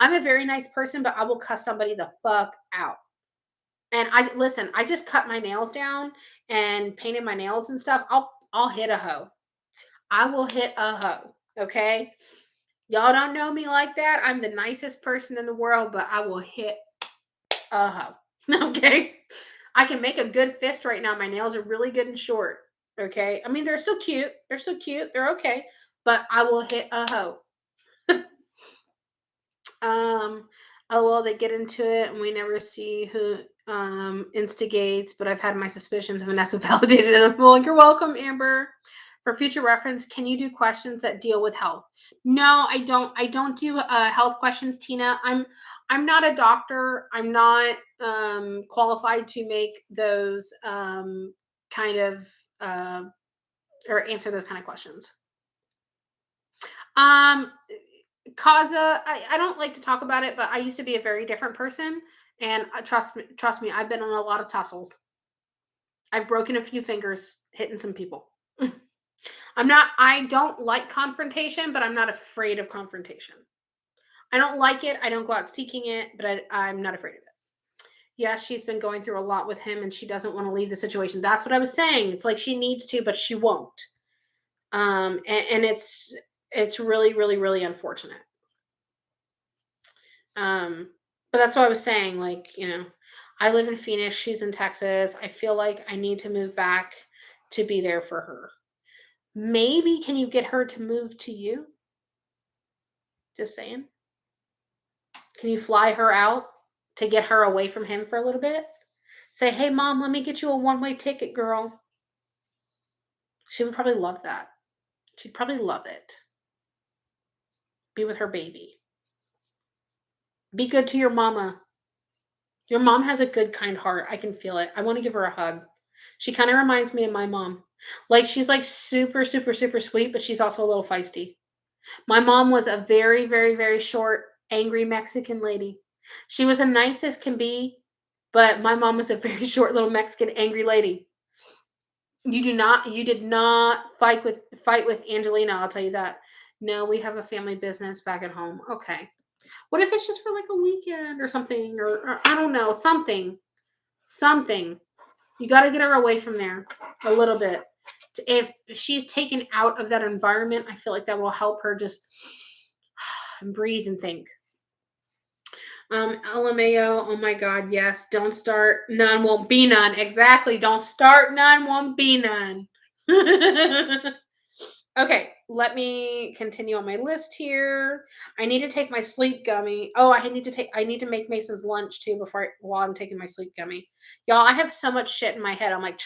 I'm a very nice person, but I will cuss somebody the fuck out. And I just cut my nails down and painted my nails and stuff. I'll hit a hoe. I will hit a hoe. Okay. Y'all don't know me like that. I'm the nicest person in the world, but I will hit a hoe. Okay. I can make a good fist right now. My nails are really good and short. Okay. I mean, they're still cute. They're still cute. They're okay. But I will hit a hoe. Um, oh well, they get into it, and we never see who instigates. But I've had my suspicions. Vanessa validated them. Well, you're welcome, Amber. For future reference, can you do questions that deal with health? No, I don't. I don't do health questions, Tina. I'm not a doctor. I'm not qualified to make those kind of or answer those kind of questions. Um, Kaza, I don't like to talk about it, but I used to be a very different person, and trust me, I've been on a lot of tussles. I've broken a few fingers hitting some people. I don't like confrontation, but I'm not afraid of confrontation. I don't like it. I don't go out seeking it, but I'm not afraid of it. Yes, she's been going through a lot with him, and she doesn't want to leave the situation. That's what I was saying. It's like she needs to, but she won't. And it's really, really, really unfortunate. But that's what I was saying. Like, I live in Phoenix. She's in Texas. I feel like I need to move back to be there for her. Maybe can you get her to move to you? Just saying. Can you fly her out to get her away from him for a little bit? Say, hey, mom, let me get you a one-way ticket, girl. She would probably love that. She'd probably love it. Be with her baby. Be good to your mama. Your mom has a good, kind heart. I can feel it. I want to give her a hug. She kind of reminds me of my mom. Like, she's like super, super, super sweet, but she's also a little feisty. My mom was a very, very, very short, angry Mexican lady. She was the nicest can be, but my mom was a very short little Mexican angry lady. You did not fight with Angelina, I'll tell you that. No, we have a family business back at home. Okay. What if it's just for like a weekend or something, or I don't know, something. Something. You got to get her away from there a little bit. If she's taken out of that environment, I feel like that will help her just breathe and think. LMAO, oh my God, yes. Don't start, none won't be none. Exactly. Don't start, none won't be none. Okay, let me continue on my list here. I need to take my sleep gummy. Oh, I need to make Mason's lunch too while I'm taking my sleep gummy. Y'all, I have so much shit in my head. I'm like,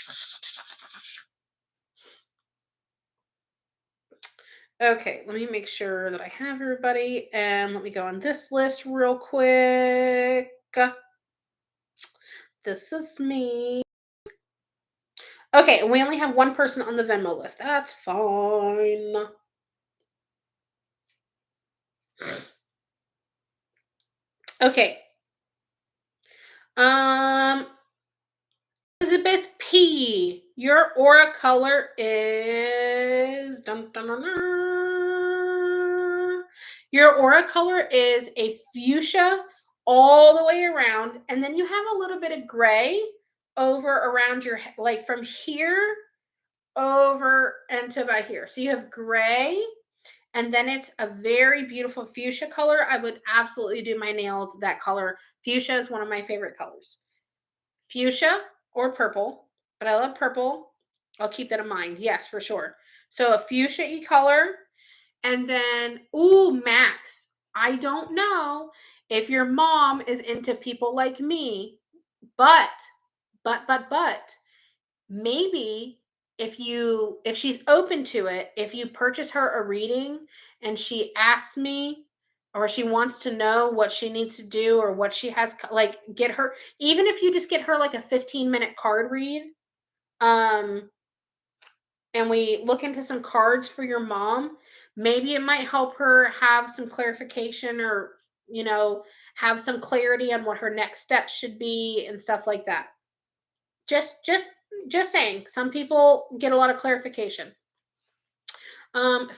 okay, let me make sure that I have everybody, and let me go on this list real quick. This is me. Okay, we only have one person on the Venmo list. That's fine. Okay. Elizabeth P. Your aura color is dun, dun, dun, dun. Your aura color is a fuchsia all the way around, and then you have a little bit of gray over around your head, like from here over and to about here. So you have gray, and then it's a very beautiful fuchsia color. I would absolutely do my nails that color. Fuchsia is one of my favorite colors. Fuchsia or purple, but I love purple. I'll keep that in mind. Yes, for sure. So a fuchsia color. And then, ooh, Max. I don't know if your mom is into people like me, but, but, maybe if she's open to it, if you purchase her a reading and she asks me or she wants to know what she needs to do or what she has, like, get her, even if you just get her like a 15-minute card read, um and we look into some cards for your mom, maybe it might help her have some clarification, or have some clarity on what her next steps should be and stuff like that. Just saying, some people get a lot of clarification.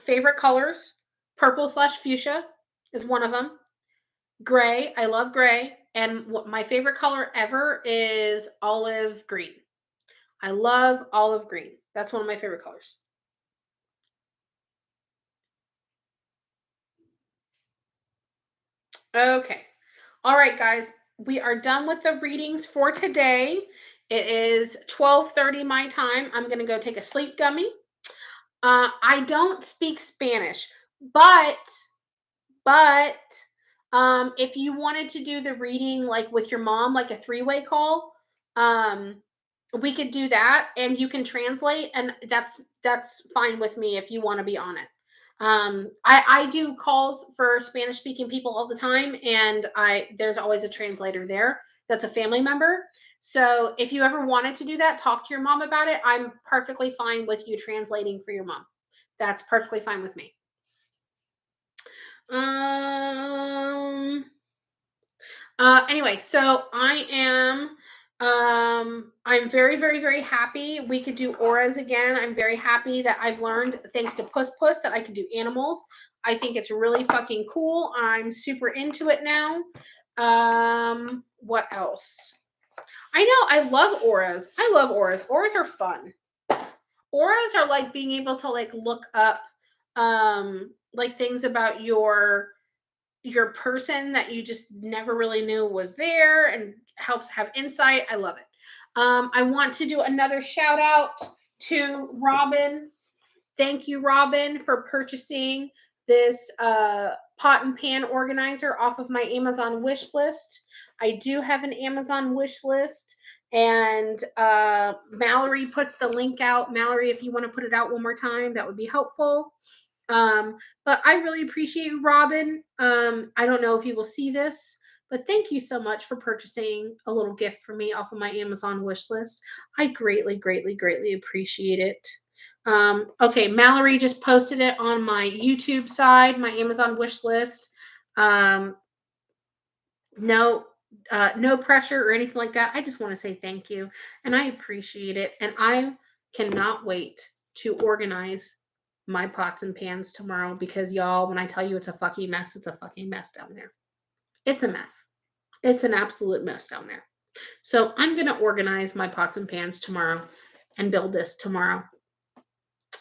Favorite colors: purple/fuchsia is one of them. Gray, I love gray, and what my favorite color ever is olive green. I love olive green. That's one of my favorite colors. Okay. All right, guys. We are done with the readings for today. It is 12:30 my time. I'm going to go take a sleep gummy. I don't speak Spanish, but but if you wanted to do the reading like with your mom, like a three-way call, um, we could do that, and you can translate, and that's fine with me if you want to be on it. I do calls for Spanish speaking people all the time, and there's always a translator there that's a family member. So if you ever wanted to do that, talk to your mom about it. I'm perfectly fine with you translating for your mom. That's perfectly fine with me. Um anyway, so I'm very, very, very happy we could do auras again. I'm very happy that I've learned, thanks to Puss Puss, that I can do animals. I think it's really fucking cool. I'm super into it now. What else? I know I love auras. I love auras. Auras are fun. Auras are like being able to like look up like things about your person that you just never really knew was there, and helps have insight. I love it. I want to do another shout out to Robin. Thank you, Robin, for purchasing this pot and pan organizer off of my Amazon wish list. I do have an Amazon wish list, and Mallory puts the link out. Mallory, if you want to put it out one more time, that would be helpful. But I really appreciate you, Robin. I don't know if you will see this, but thank you so much for purchasing a little gift for me off of my Amazon wish list. I greatly, greatly, greatly appreciate it. Okay, Mallory just posted it on my YouTube side, my Amazon wish list. Um, no, no pressure or anything like that. I just want to say thank you, and I appreciate it, and I cannot wait to organize my pots and pans tomorrow because y'all, when I tell you it's a fucking mess, it's a fucking mess down there. It's a mess. It's an absolute mess down there. So I'm gonna organize my pots and pans tomorrow and build this tomorrow.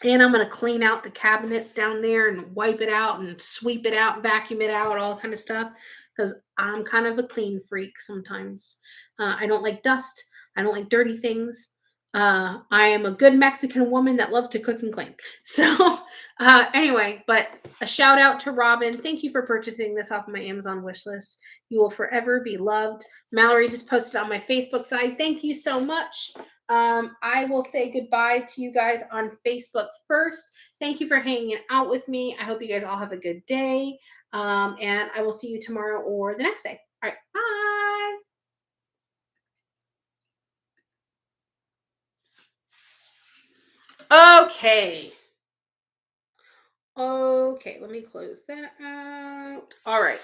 And I'm gonna clean out the cabinet down there and wipe it out and sweep it out, vacuum it out, all kind of stuff. Because I'm kind of a clean freak sometimes. I don't like dust. I don't like dirty things. I am a good Mexican woman that loves to cook and clean. So anyway, but a shout out to Robin. Thank you for purchasing this off of my Amazon wish list. You will forever be loved. Mallory just posted on my Facebook side. Thank you so much. I will say goodbye to you guys on Facebook first. Thank you for hanging out with me. I hope you guys all have a good day. And I will see you tomorrow or the next day. All right. Bye. Okay. Okay. Let me close that out. All right.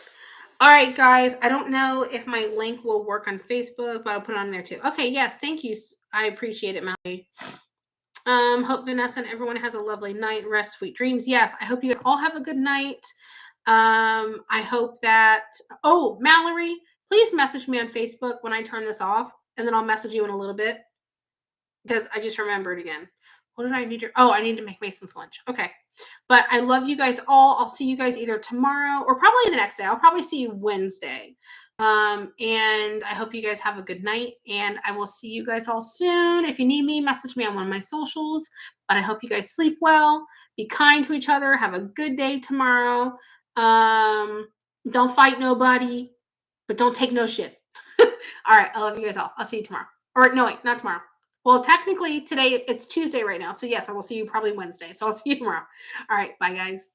All right, guys. I don't know if my link will work on Facebook, but I'll put it on there too. Okay. Yes. Thank you. I appreciate it, Mallory. Hope Vanessa and everyone has a lovely night. Rest, sweet dreams. Yes, I hope you all have a good night. I hope that. Oh, Mallory, please message me on Facebook when I turn this off, and then I'll message you in a little bit because I just remembered again. What did I need to? Oh, I need to make Mason's lunch. Okay, but I love you guys all. I'll see you guys either tomorrow or probably the next day. I'll probably see you Wednesday. And I hope you guys have a good night, and I will see you guys all soon. If you need me, message me on one of my socials. But I hope you guys sleep well, be kind to each other, have a good day tomorrow. Don't fight nobody, but don't take no shit. All right, I love you guys all. I'll see you tomorrow. Or no, wait, not tomorrow. Well, technically today it's Tuesday right now. So yes, I will see you probably Wednesday. So I'll see you tomorrow. All right, bye guys.